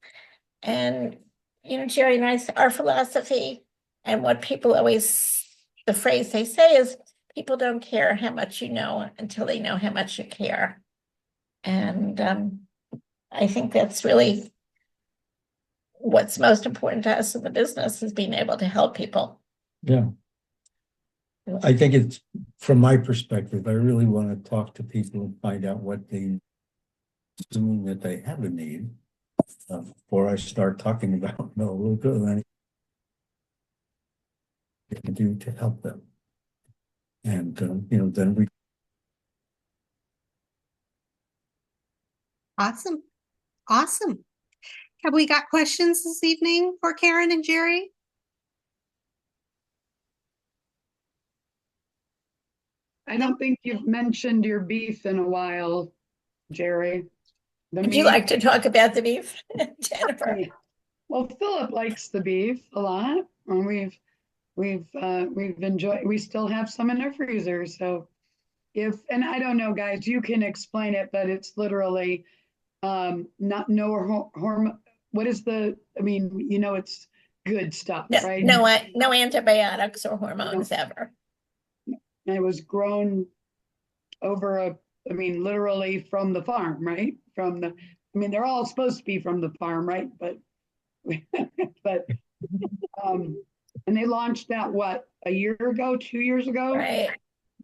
And, you know, Jerry and I, our philosophy and what people always, the phrase they say is, people don't care how much you know until they know how much you care. And I think that's really what's most important to us in the business, is being able to help people. Yeah. I think it's, from my perspective, I really want to talk to people and find out what they, assuming that they have a need, before I start talking about Melaleuca and anything they can do to help them. And, you know, then we. Awesome. Awesome. Have we got questions this evening for Karen and Jerry? I don't think you've mentioned your beef in a while, Jerry. Would you like to talk about the beef, Jennifer? Yeah. Well, Philip likes the beef a lot, and we've enjoyed. We still have some in our freezer, so and I don't know, guys, you can explain it, but it's literally not no hormone. What is I mean, you know, it's good stuff, No, right? no antibiotics or hormones ever. And it was grown over literally from the farm, right? They're all supposed to be from the farm, right? But, but, and they launched that, what, a year ago, 2 years ago? Right.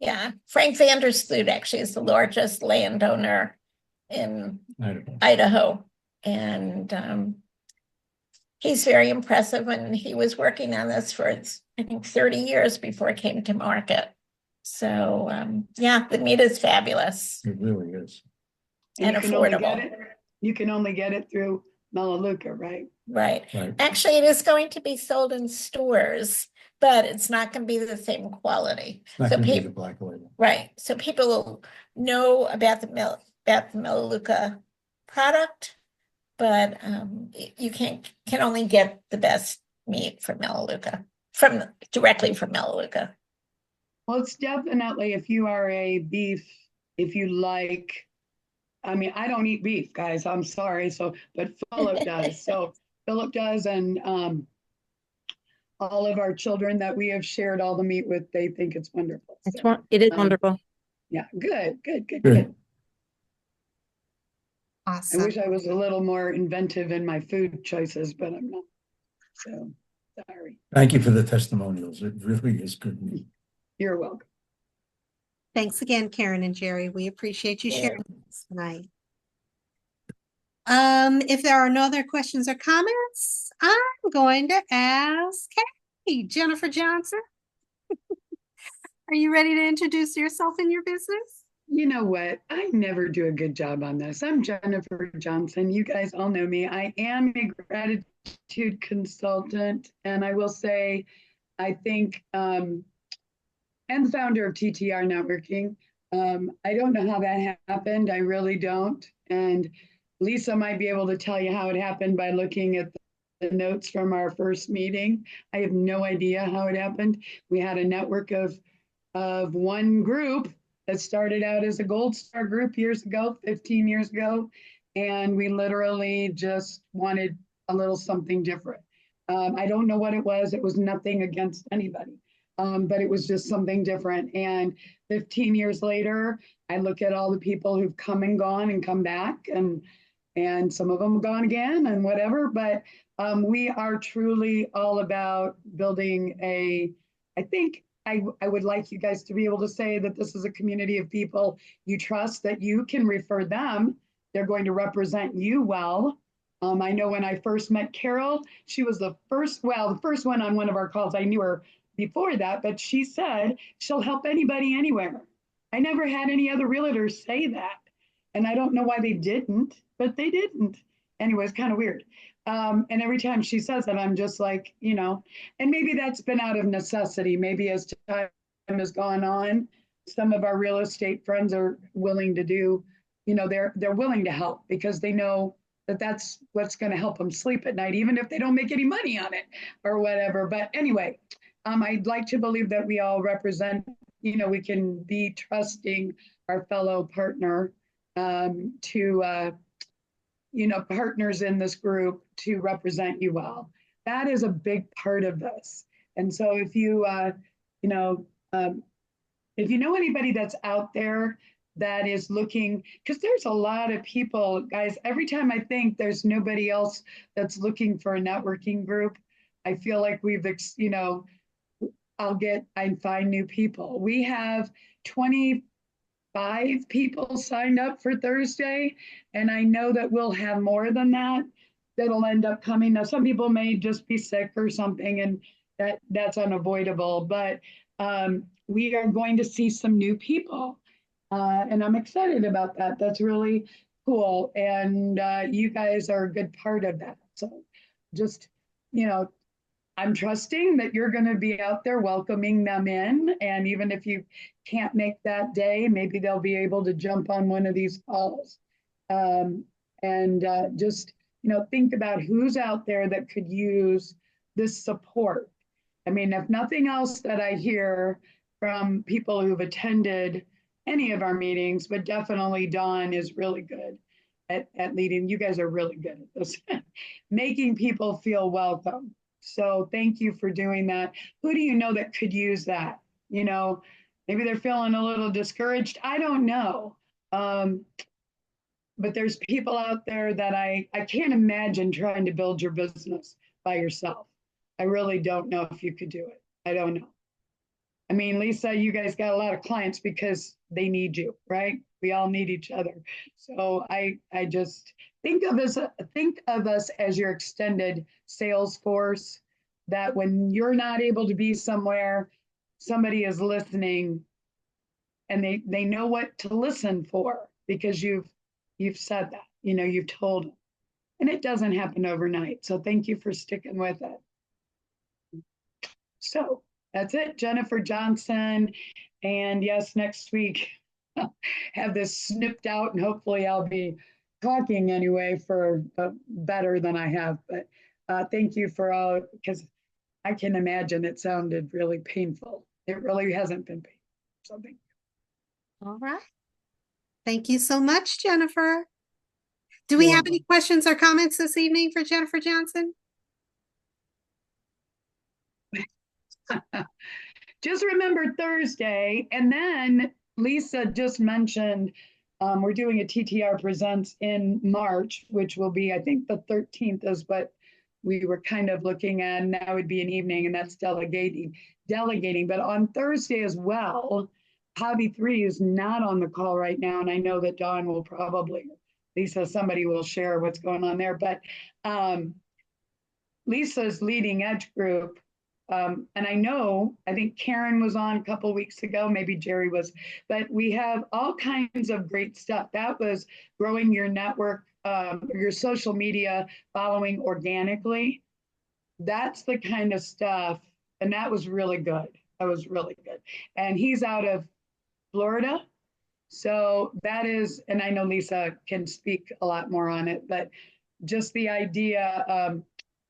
Yeah. Frank Vandersloot actually is the largest landowner in Idaho. And he's very impressive, and he was working on this for, I think, 30 years before it came to market. So yeah, the meat is fabulous. It really is. And you can only affordable. get it. You can only get it through Melaleuca, right? Right. Right. Actually, it is going to be sold in stores, but it's not going to be the same quality. It's not So gonna be the people, black label. right. So people will know about the Melaleuca product, but you can only get the best meat from Melaleuca, directly from Melaleuca. Well, it's definitely, if you are a beef, if you like, I don't eat beef, guys, I'm sorry. But Philip does. So Philip does, and all of our children that we have shared all the meat with, they think it's wonderful. It is wonderful. Yeah, good. Good. I Awesome. wish I was a little more inventive in my food choices, but I'm not. So sorry. Thank you for the testimonials. It really is good meat. You're welcome. Thanks again, Karen and Jerry. We appreciate you Yeah. sharing this tonight. If there are no other questions or comments, I'm going to ask, hey, Jennifer Johnson. Are you ready to introduce yourself and your business? You know what? I never do a good job on this. I'm Jennifer Johnson. You guys all know me. I am a gratitude consultant, and I will say, I think, and the founder of TTR Networking. I don't know how that happened. I really don't. And Lisa might be able to tell you how it happened by looking at the notes from our first meeting. I have no idea how it happened. We had a network of one group that started out as a Gold Star group years ago, 15 years ago. And we literally just wanted a little something different. I don't know what it was. It was nothing against anybody. But it was just something different. And 15 years later, I look at all the people who've come and gone and come back, and some of them have gone again and whatever. But we are truly all about building I think I would like you guys to be able to say that this is a community of people you trust, that you can refer them. They're going to represent you well. I know when I first met Carol, she was the first one on one of our calls. I knew her before that, but she said she'll help anybody anywhere. I never had any other realtors say that. And I don't know why they didn't, but they didn't. Anyway, it's kind of weird. And every time she says that, I'm just like, and maybe that's been out of necessity. Maybe as time has gone on, some of our real estate friends are willing to do, they're willing to help because they know that that's what's going to help them sleep at night, even if they don't make any money on it or whatever. But anyway, I'd like to believe that we all represent, we can be trusting our fellow partner to partners in this group to represent you well. That is a big part of this. And so if you know anybody that's out there that is looking, because there's a lot of people, guys, every time I think there's nobody else that's looking for a networking group, I feel like I find new people. We have 25 people signed up for Thursday, and I know that we'll have more than that'll end up coming. Now, some people may just be sick or something, and that's unavoidable, but we are going to see some new people, and I'm excited about that. That's really cool, and you guys are a good part of that. So just, I'm trusting that you're going to be out there welcoming them in. And even if you can't make that day, maybe they'll be able to jump on one of these calls. Just, think about who's out there that could use this support. I mean, if nothing else that I hear from people who've attended any of our meetings, but definitely Dawn is really good at leading. You guys are really good at this, making people feel welcome. So thank you for doing that. Who do you know that could use that? You know, maybe they're feeling a little discouraged. I don't know. Um, but there's people out there that I can't imagine trying to build your business by yourself. I really don't know if you could do it. I don't know. I mean, Lisa, you guys got a lot of clients because they need you, right? We all need each other. So I just think of us as your extended sales force, that when you're not able to be somewhere, somebody is listening and they know what to listen for because you've said that, you know, you've told them. And it doesn't happen overnight. So thank you for sticking with it. So that's it, Jennifer Johnson. And yes, next week, have this snipped out and hopefully I'll be talking anyway for better than I have. But thank you for all, because I can imagine it sounded really painful. It really hasn't been painful. Something. All right. Thank you so much, Jennifer. Do You're we have welcome. any questions or comments this evening for Jennifer Johnson? Just remember Thursday. And then Lisa just mentioned we're doing a TTR Presents in March, which will be, I think, the 13th is what we were kind of looking at. And that would be an evening, and that's delegating. But on Thursday as well, Hobby 3 is not on the call right now. And I know that Dawn will probably, Lisa, somebody will share what's going on there. But Lisa's Leading Edge group, and I think Karen was on a couple weeks ago, maybe Jerry was, but we have all kinds of great stuff. That was growing your network, your social media following organically. That's the kind of stuff, and that was really good. That was really good. And he's out of Florida. So that is, and I know Lisa can speak a lot more on it, but just the idea,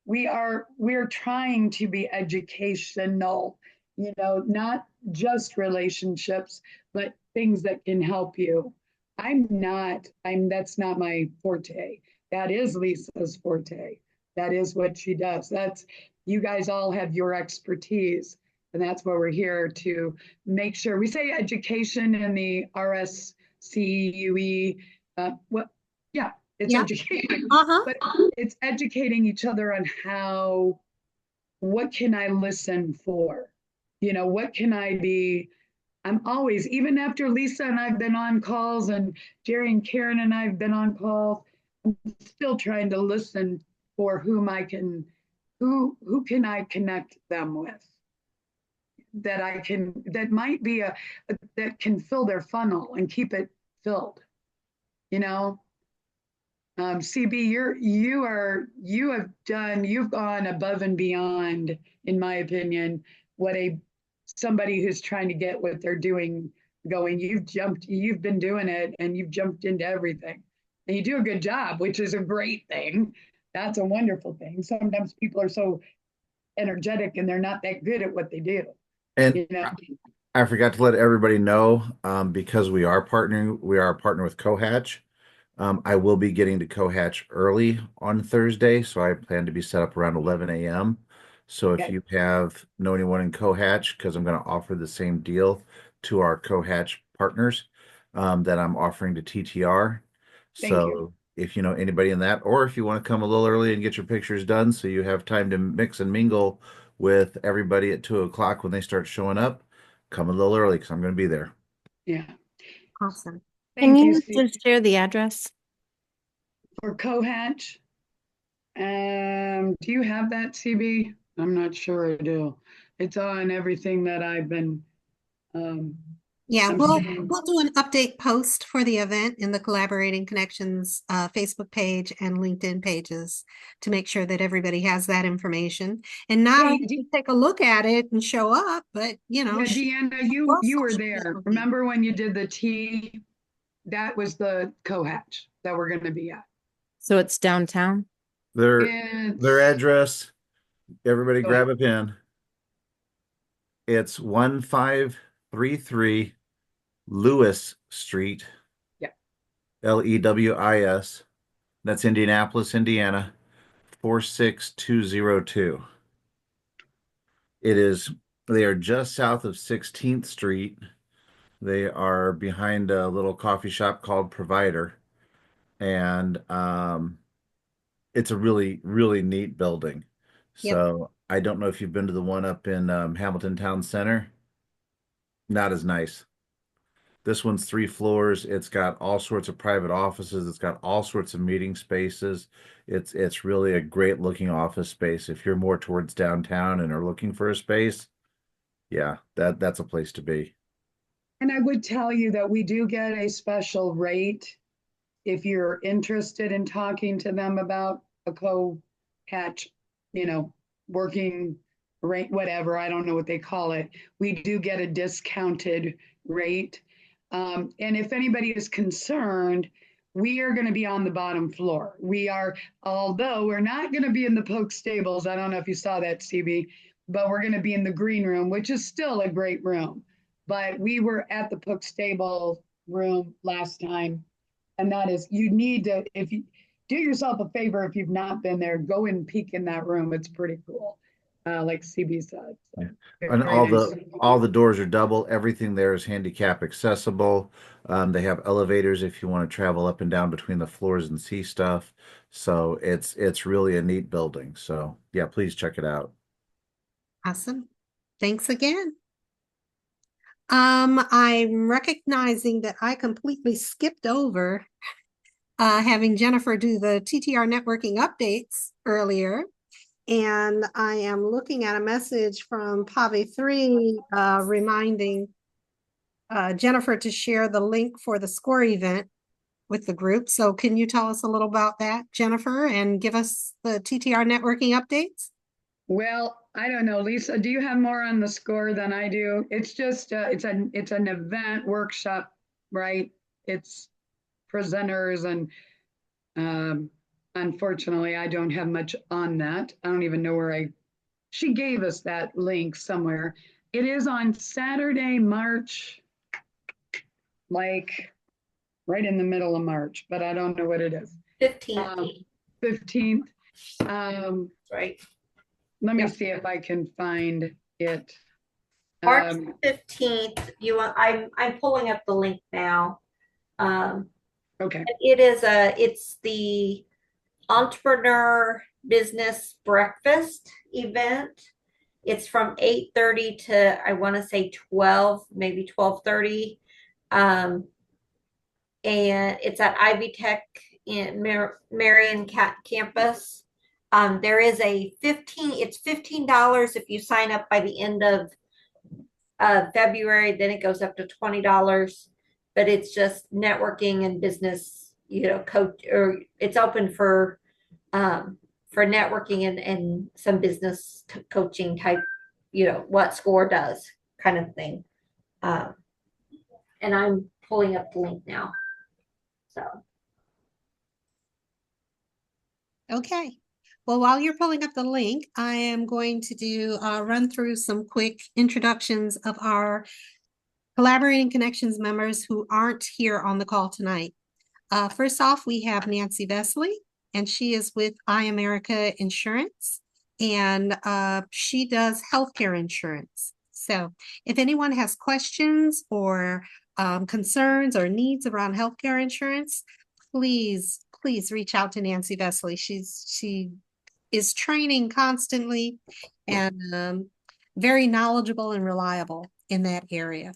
we're trying to be educational, you know, not just relationships, but things that can help you. That's not my forte. That is Lisa's forte. That is what she does. You guys all have your expertise. And that's why we're here to make sure we say education in the RSCUE. Yeah, it's Yeah. educating, Uh-huh. but it's educating each other on what can I listen for? You know, what can I be? I'm always, even after Lisa and I've been on calls and Jerry and Karen and I've been on calls, I'm still trying to listen for who can I connect them with? That might be that can fill their funnel and keep it filled, you know? CB, you've gone above and beyond, in my opinion, what somebody who's trying to get what they're doing going. You've been doing it and you've jumped into everything. And you do a good job, which is a great thing. That's a wonderful thing. Sometimes people are so energetic and they're not that good at what they do. And You know, I forgot to let everybody know, because we are a partner with Cohatch. I will be getting to Cohatch early on Thursday, so I plan to be set up around 11 a.m. So if Okay. you know anyone in Cohatch, because I'm going to offer the same deal to our Cohatch partners that I'm offering to TTR. Thank you. So if you know anybody in that, or if you want to come a little early and get your pictures done so you have time to mix and mingle with everybody at 2 o'clock when they start showing up, come a little early because I'm going to be there. Yeah. Awesome. Can Thank you, you Steve. just share the address? For Cohatch. Do you have that, CB? I'm not sure I do. It's on everything that I've been, Yeah, I'm we'll seeing. we'll do an update post for the event in the Collaborating Connections Facebook page and LinkedIn pages to make sure that everybody has that information. And not Hey, only do you take a look at it and show up, but yeah, Deanna, Well, you were social there. media. Remember when you did the tea? That was the Cohatch that we're gonna be at. So it's downtown? Their It's, address, everybody Go ahead. grab a pen. It's 1533 Lewis Street. Yeah. Lewis. That's Indianapolis, Indiana, 46202. It is, they are just south of 16th Street. They are behind a little coffee shop called Provider. And it's a really, really neat building. Yep. So I don't know if you've been to the one up in Hamilton Town Center. Not as nice. This one's 3 floors. It's got all sorts of private offices. It's got all sorts of meeting spaces. It's really a great looking office space. If you're more towards downtown and are looking for a space, yeah, that's a place to be. And I would tell you that we do get a special rate if you're interested in talking to them about a co-hatch, working rate, whatever, I don't know what they call it. We do get a discounted rate. And if anybody is concerned, we are going to be on the bottom floor. Although we're not going to be in the Polk Stables. I don't know if you saw that, CB, but we're going to be in the green room, which is still a great room. But we were at the Polk Stable room last time. And that is, you need to, if you do yourself a favor, if you've not been there, go and peek in that room. It's pretty cool. Like CB said. So, And very nice. all the doors are double. Everything there is handicap accessible. They have elevators if you want to travel up and down between the floors and see stuff. So it's really a neat building. So yeah, please check it out. Awesome. Thanks again. I'm recognizing that I completely skipped over having Jennifer do the TTR networking updates earlier. And I am looking at a message from Pavi3 reminding Jennifer to share the link for the SCORE event with the group. So can you tell us a little about that, Jennifer, and give us the TTR networking updates? Well, I don't know, Lisa, do you have more on the SCORE than I do? It's just, it's an event workshop, right? It's presenters and unfortunately, I don't have much on that. I don't even know where she gave us that link somewhere. It is on Saturday, March, like right in the middle of March, but I don't know what it is. 15th, 15th. right? Let me Yep. see if I can find it. March 15th, I'm pulling up the link now. Okay. It's the Entrepreneur Business Breakfast event. It's from 8:30 to, I want to say 12, maybe 12:30. And it's at Ivy Tech in Marion campus. There is it's $15 if you sign up by the end of February, then it goes up to $20, but it's just networking and business, coach, or it's open for networking and some business coaching type, what SCORE does kind of thing. And I'm pulling up the link now. So. Okay. Well, while you're pulling up the link, I am going to do run through some quick introductions of our Collaborating Connections members who aren't here on the call tonight. First off, we have Nancy Vesley, and she is with iAmerica Insurance, and she does healthcare insurance. So if anyone has questions or concerns or needs around healthcare insurance, please reach out to Nancy Vesley. She is training constantly and very knowledgeable and reliable in that area.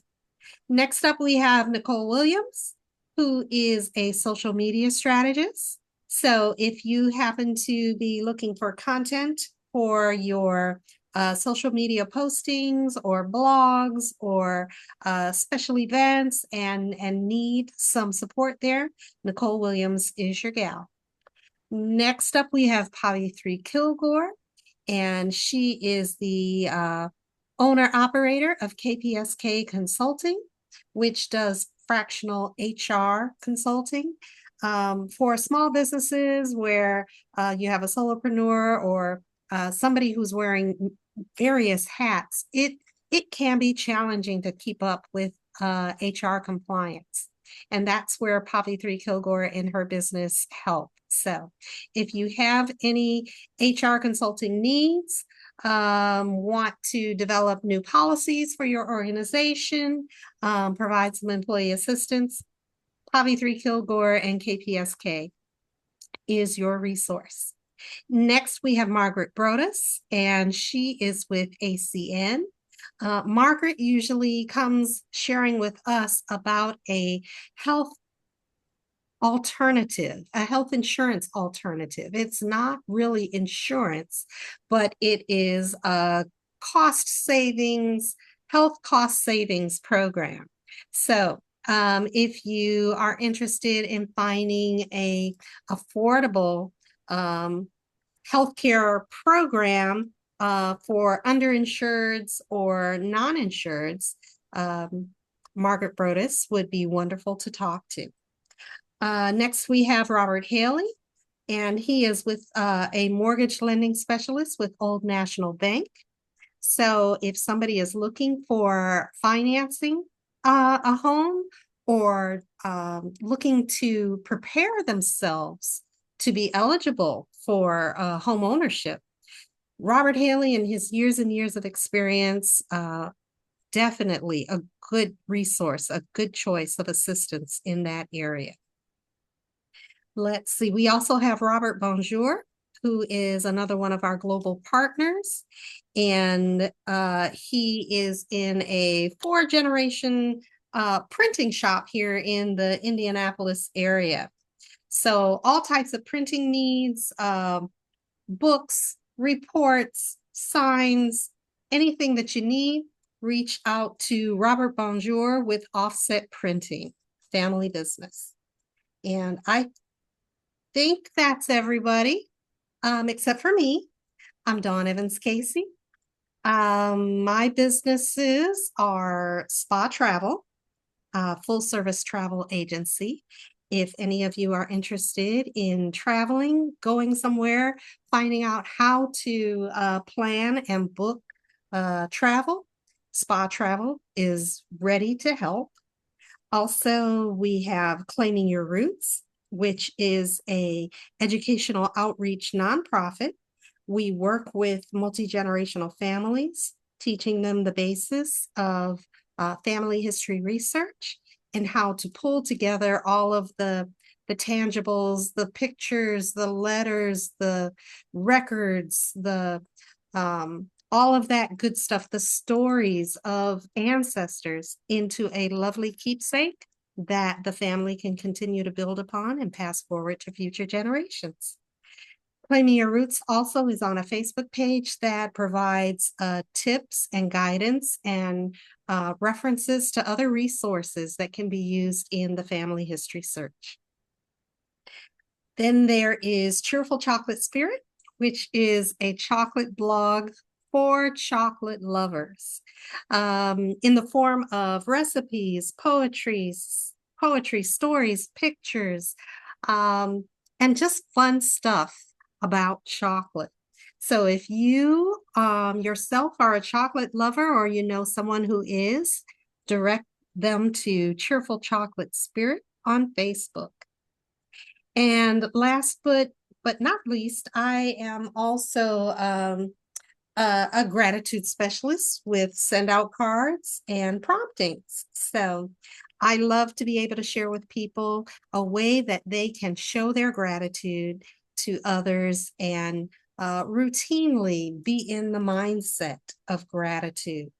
Next up, we have Nicole Williams, who is a social media strategist. So if you happen to be looking for content for your social media postings or blogs or special events and need some support there, Nicole Williams is your gal. Next up, we have Pavi3 Kilgore, and she is the owner-operator of KPSK Consulting, which does fractional HR consulting for small businesses where you have a solopreneur or somebody who's wearing various hats. It can be challenging to keep up with HR compliance. And that's where Pavi3 Kilgore and her business help. So if you have any HR consulting needs, want to develop new policies for your organization, provide some employee assistance, Hobby 3 Kilgore and KPSK is your resource. Next, we have Margaret Brodus, and she is with ACN. Margaret usually comes sharing with us about a health alternative, a health insurance alternative. It's not really insurance, but it is a cost savings, health cost savings program. So if you are interested in finding a affordable healthcare program for underinsureds or non-insureds, Margaret Brodus would be wonderful to talk to. Next, we have Robert Haley, and he is with a mortgage lending specialist with Old National Bank. So if somebody is looking for financing a home or looking to prepare themselves to be eligible for home ownership, Robert Haley and his years and years of experience, definitely a good resource, a good choice of assistance in that area. Let's see, we also have Robert Bonjour, who is another one of our global partners. And he is in a 4-generation printing shop here in the Indianapolis area. So all types of printing needs, books, reports, signs, anything that you need, reach out to Robert Bonjour with Offset Printing, family business. And I think that's everybody, except for me. I'm Dawn Evans Casey. My businesses are Spa Travel, full service travel agency. If any of you are interested in traveling, going somewhere, finding out how to plan and book travel, Spa Travel is ready to help. Also, we have Claiming Your Roots, which is a educational outreach nonprofit. We work with multi-generational families, teaching them the basis of family history research and how to pull together all of the tangibles, the pictures, the letters, the records, the all of that good stuff, the stories of ancestors into a lovely keepsake that the family can continue to build upon and pass forward to future generations. Claiming Your Roots also is on a Facebook page that provides tips and guidance and references to other resources that can be used in the family history search. Then there is Cheerful Chocolate Spirit, which is a chocolate blog for chocolate lovers, in the form of recipes, poetry, stories, pictures, and just fun stuff about chocolate. So if you yourself are a chocolate lover or you know someone who is, direct them to Cheerful Chocolate Spirit on Facebook. And last but not least, I am also a gratitude specialist with send out cards and promptings. So I love to be able to share with people a way that they can show their gratitude to others and routinely be in the mindset of gratitude.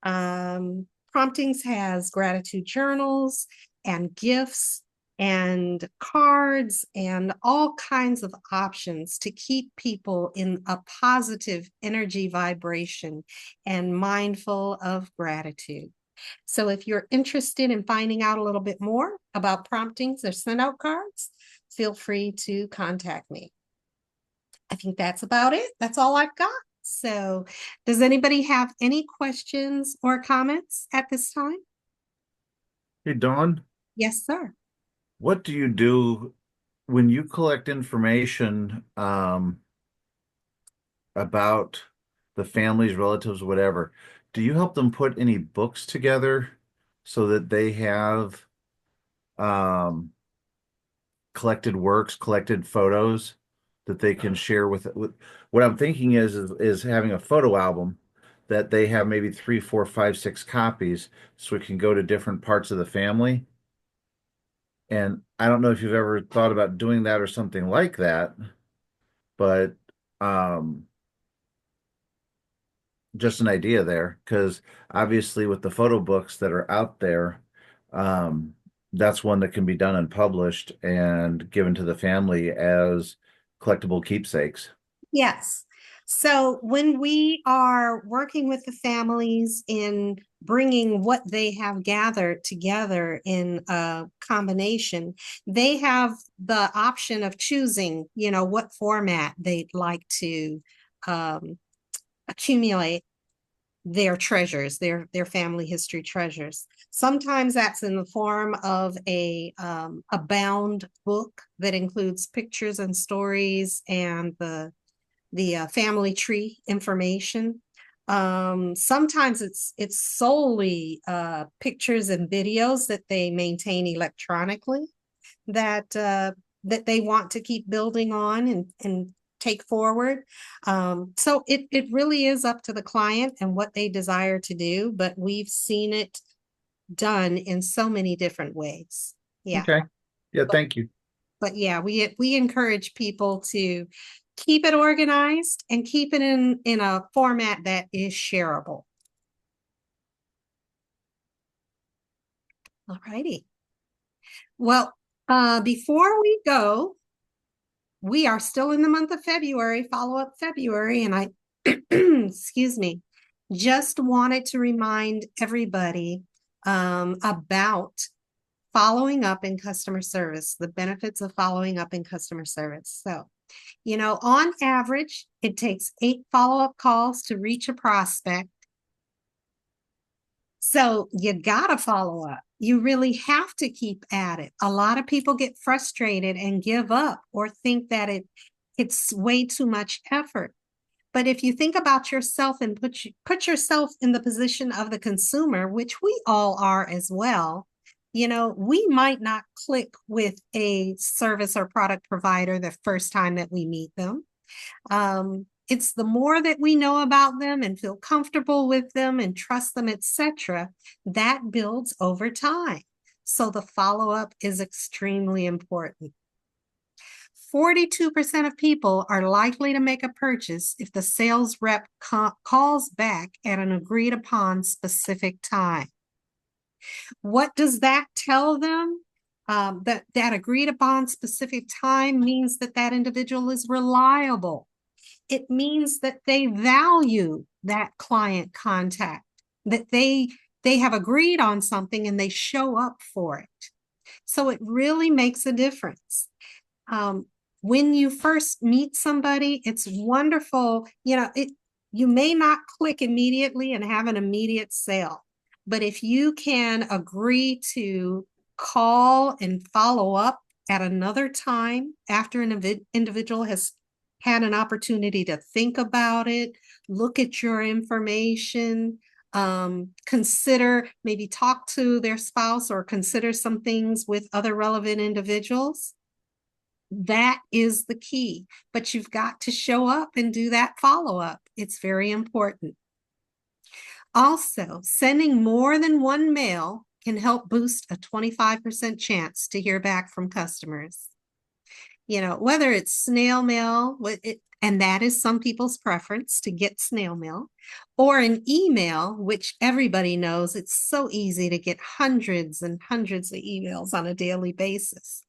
Promptings has gratitude journals and gifts and cards and all kinds of options to keep people in a positive energy vibration and mindful of gratitude. So if you're interested in finding out a little bit more about promptings or send out cards, feel free to contact me. I think that's about it. That's all I've got. So does anybody have any questions or comments at this time? Hey, Dawn, Yes, sir. what do you do when you collect information about the families, relatives, whatever? Do you help them put any books together so that they have collected works, collected photos that they can share with what I'm thinking is having a photo album that they have maybe 3, 4, 5, 6 copies so it can go to different parts of the family. And I don't know if you've ever thought about doing that or something like that, but um just an idea there, because obviously with the photo books that are out there, um, that's one that can be done and published and given to the family as collectible keepsakes. Yes. So when we are working with the families in bringing what they have gathered together in a combination, they have the option of choosing, what format they'd like to um, accumulate their treasures, their family history treasures. Sometimes that's in the form of a bound book that includes pictures and stories and the family tree information. Sometimes it's solely pictures and videos that they maintain electronically that they want to keep building on and take forward. So it really is up to the client and what they desire to do, but we've seen it done in so many different ways. Yeah. Okay. Yeah, thank you. But yeah, we encourage people to keep it organized and keep it in a format that is shareable. All righty. Well, before we go, we are still in the month of February, follow-up February, and I, excuse me, just wanted to remind everybody about following up in customer service, the benefits of following up in customer service. So, on average, it takes 8 follow-up calls to reach a prospect. So you gotta follow up. You really have to keep at it. A lot of people get frustrated and give up or think that it's way too much effort. But if you think about yourself and put yourself in the position of the consumer, which we all are as well, we might not click with a service or product provider the first time that we meet them. It's the more that we know about them and feel comfortable with them and trust them, etc., that builds over time. So the follow-up is extremely important. 42% of people are likely to make a purchase if the sales rep calls back at an agreed upon specific time. What does that tell them? That agreed upon specific time means that individual is reliable. It means that they value that client contact, that they have agreed on something and they show up for it. So it really makes a difference. When you first meet somebody, it's wonderful. You may not click immediately and have an immediate sale, but if you can agree to call and follow up at another time after an individual has had an opportunity to think about it, look at your information, consider, maybe talk to their spouse or consider some things with other relevant individuals. That is the key, but you've got to show up and do that follow-up. It's very important. Also, sending more than one mail can help boost a 25% chance to hear back from customers. Whether it's snail mail, and that is some people's preference to get snail mail, or an email, which everybody knows it's so easy to get hundreds and hundreds of emails on a daily basis.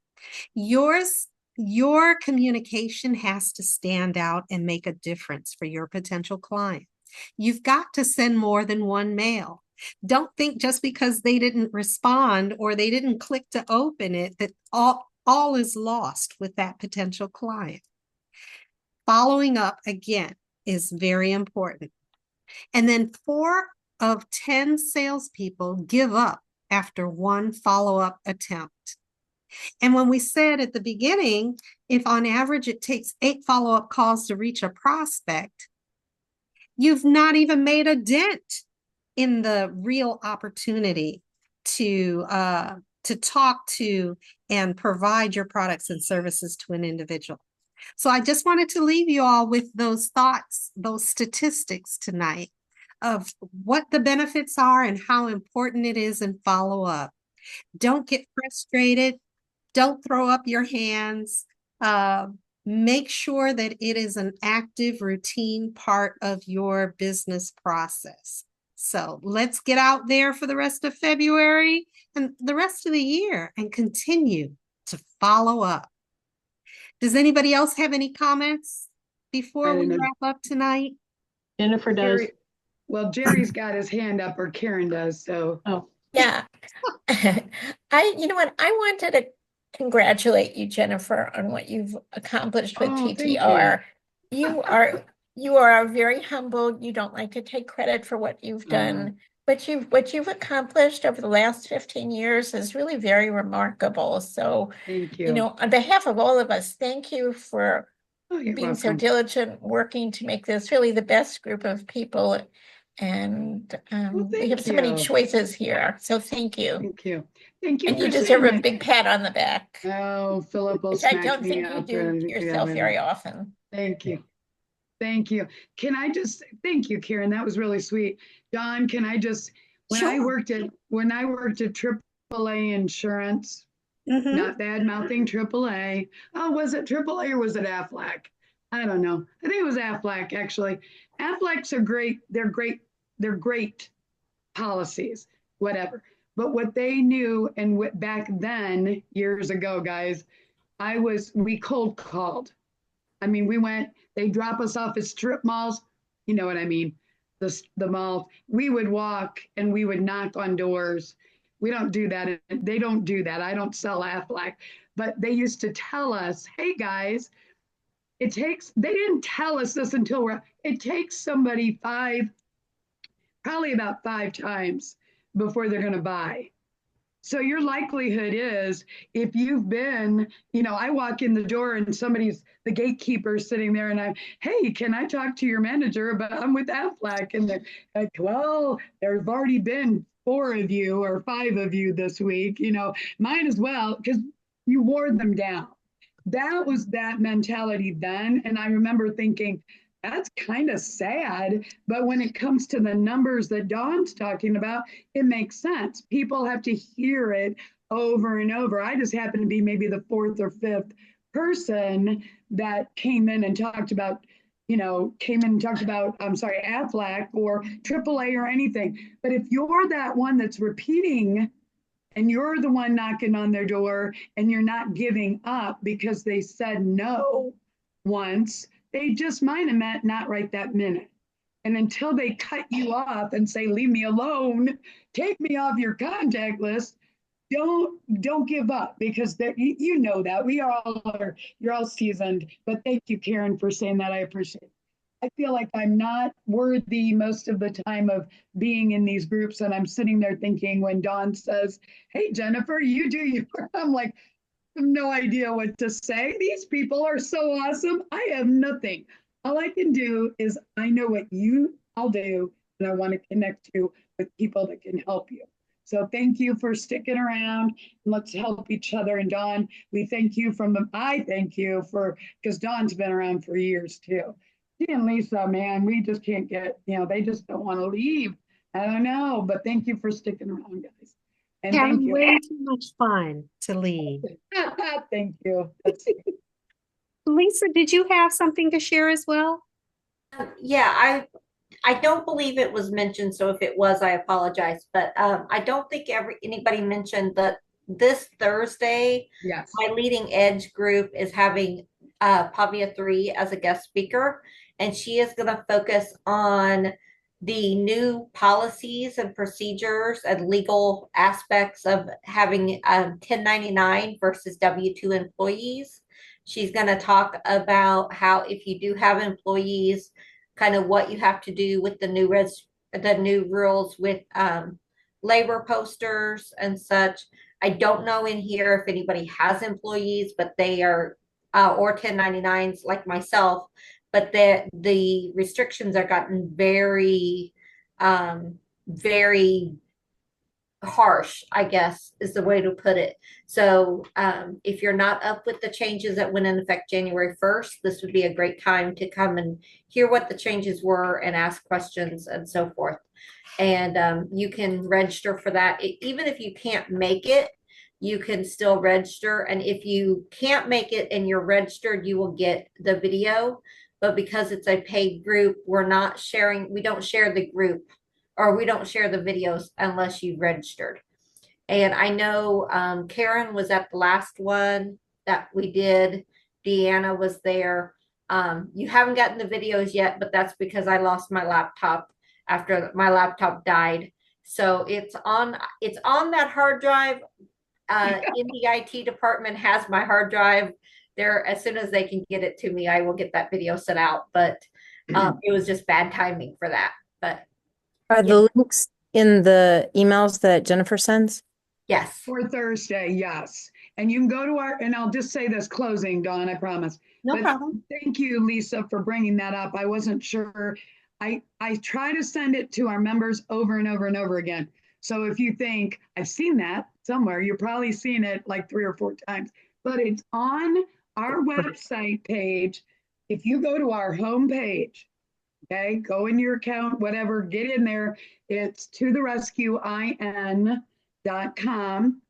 Your communication has to stand out and make a difference for your potential client. You've got to send more than one mail. Don't think just because they didn't respond or they didn't click to open it that all is lost with that potential client. Following up, again, is very important. And then 4 of 10 salespeople give up after one follow-up attempt. And when we said at the beginning, if on average it takes 8 follow-up calls to reach a prospect, you've not even made a dent in the real opportunity to talk to and provide your products and services to an individual. So I just wanted to leave you all with those thoughts, those statistics tonight of what the benefits are and how important it is and follow up. Don't get frustrated. Don't throw up your hands. Uh, Make sure that it is an active routine part of your business process. So let's get out there for the rest of February and the rest of the year and continue to follow up. Does anybody else have any comments before we don't know. wrap up tonight? Jennifer does. Well, Jerry's got his hand up, or Karen does, so. Oh, Yeah. You know what? I wanted to congratulate you, Jennifer, on what you've accomplished with Oh, thank you. TTR. You are very humble. You don't like to take credit for what you've done, but what you've accomplished over the last 15 years is really very remarkable. So, Thank you you. know, on behalf of all of us, thank you for Oh, you're being so welcome. diligent, working to make this really the best group of people. And we have thank so many you. choices here. So thank you. Thank you. Thank you And for you deserve saying a that. big pat on the back, Oh, Philip will which I smack don't me think you up. do to yourself very often. Thank you. Thank you. Can I just thank you, Karen? That was really sweet. Don, can I just when I Sure. worked at AAA Insurance, Mhm. not bad mouthing AAA. Oh, was it AAA or was it Aflac? I don't know. I think it was Aflac actually. Aflacs are great. They're great. They're great policies, whatever. But what they knew, and what back then, years ago, guys, we cold called. I mean, they drop us off at strip malls. You know what I mean? The malls. We would walk and we would knock on doors. We don't do that. They don't do that. I don't sell Aflac, but they used to tell us, hey guys, they didn't tell us this it takes somebody probably about 5 times before they're going to buy. So your likelihood is if you've been, I walk in the door and the gatekeeper sitting there and hey, can I talk to your manager? But I'm with Aflac. And they're like, well, there's already been 4 of you or 5 of you this week, might as well, because you wore them down. That was that mentality then. And I remember thinking, that's kind of sad. But when it comes to the numbers that Dawn's talking about, it makes sense. People have to hear it over and over. I just happen to be maybe the 4th or 5th person that came in and talked about, I'm sorry, Aflac or AAA or anything. But if you're that one that's repeating and you're the one knocking on their door and you're not giving up because they said no once, they just might have meant not right that minute. And until they cut you off and say, leave me alone, take me off your contact list, don't give up, because you know that you're all seasoned. But thank you, Karen, for saying that. I appreciate it. I feel like I'm not worthy most of the time of being in these groups. And I'm sitting there thinking when Dawn says, hey, Jennifer, you do your, I'm like, I have no idea what to say. These people are so awesome. I have nothing. All I can do is I know what you all do, and I want to connect you with people that can help you. So thank you for sticking around. Let's help each other. And Dawn, I thank you because Dawn's been around for years too. She and Lisa, man, we just can't get, they just don't want to leave. I don't know, but thank you for sticking around, guys. And thank Having you. way too much fun to lead. Thank you. Lisa, did you have something to share as well? Yeah, I don't believe it was mentioned, so if it was, I apologize. But I don't think anybody mentioned that this Thursday, Yes. my Leading Edge group is having Pavia 3 as a guest speaker, and she is going to focus on the new policies and procedures and legal aspects of having 1099 versus W-2 employees. She's going to talk about how if you do have employees, kind of what you have to do with the new rules with labor posters and such. I don't know in here if anybody has employees, but they are or 1099s like myself, but the restrictions are gotten very harsh, I guess is the way to put it. So if you're not up with the changes that went in effect January 1st, this would be a great time to come and hear what the changes were and ask questions and so forth. And you can register for that. Even if you can't make it, you can still register. And if you can't make it and you're registered, you will get the video. But because it's a paid group, we don't share the group, or we don't share the videos unless you've registered. And I know Karen was at the last one that we did. Deanna was there. You haven't gotten the videos yet, but that's because I lost my laptop after my laptop died. So it's on that hard drive. In the IT department has my hard drive there. As soon as they can get it to me, I will get that video sent out. But it was just bad timing for that. But Are the links in the emails that Jennifer sends? yes. For Thursday, yes. And you can go to and I'll just say this closing, Dawn, I promise. No But problem. Thank you, Lisa, for bringing that up. I wasn't sure. I try to send it to our members over and over and over again. So if you think I've seen that somewhere, you're probably seen it like 3 or 4 times, but it's on our website page. If you go to our home page, okay, go in your account, whatever, get in there. It's totherescuein.com.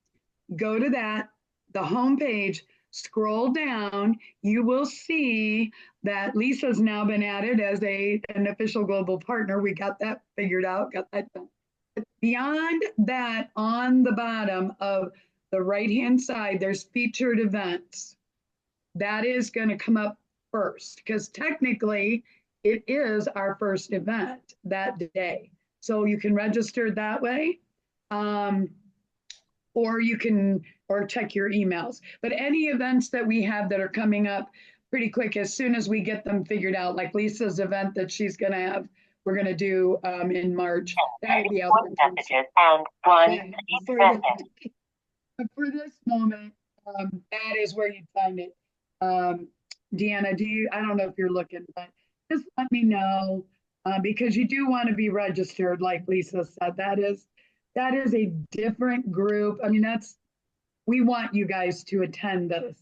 Go to that, the homepage, scroll down, you will see that Lisa's now been added as an official global partner. We got that figured out, got that done. But beyond that, on the bottom of the right-hand side, there's featured events. That is going to come up first, because technically it is our first event that day. So you can register that way. Or you can, or check your emails. But any events that we have that are coming up pretty quick, as soon as we get them figured out, like Lisa's event that she's gonna have, we're gonna do in March. That'll be out there. Messages and one for this moment, that is where you find it. Deanna, I don't know if you're looking, but just let me know, because you do want to be registered, like Lisa said. That is a different group. I mean, we want you guys to attend this,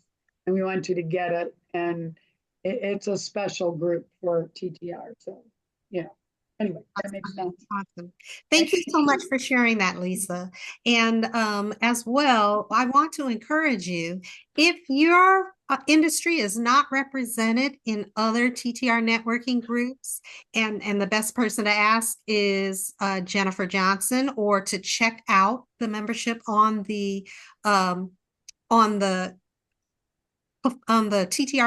and we want you to get it. And it's a special group for TTR. So, anyway, that makes sense. Awesome. Thank you so much for sharing that, Lisa. And as well, I want to encourage you, if your industry is not represented in other TTR networking groups, and the best person to ask is Jennifer Johnson, or to check out the membership on the TTR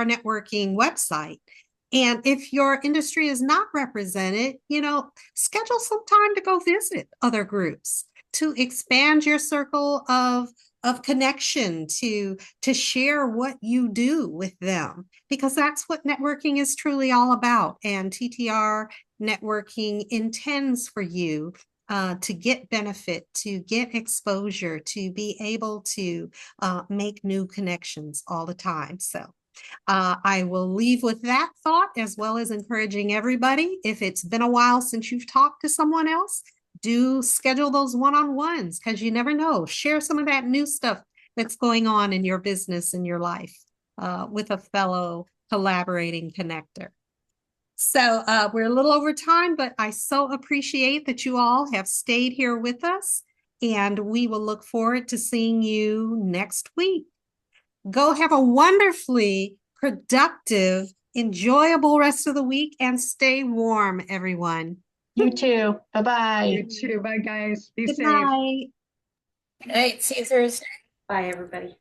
networking website. And if your industry is not represented, schedule some time to go visit other groups, to expand your circle of connection, to share what you do with them, because that's what networking is truly all about. And TTR networking intends for you to get benefit, to get exposure, to be able to make new connections all the time. So I will leave with that thought, as well as encouraging everybody, if it's been a while since you've talked to someone else, do schedule those one-on-ones, because you never know. Share some of that new stuff that's going on in your business and your life with a fellow collaborating connector. So we're a little over time, but I so appreciate that you all have stayed here with us, and we will look forward to seeing you next week. Go have a wonderfully productive, enjoyable rest of the week, and stay warm, everyone. You too. Bye-bye. You too. Bye, guys. Be Good safe. night. Good night. See you Thursday. Bye, everybody.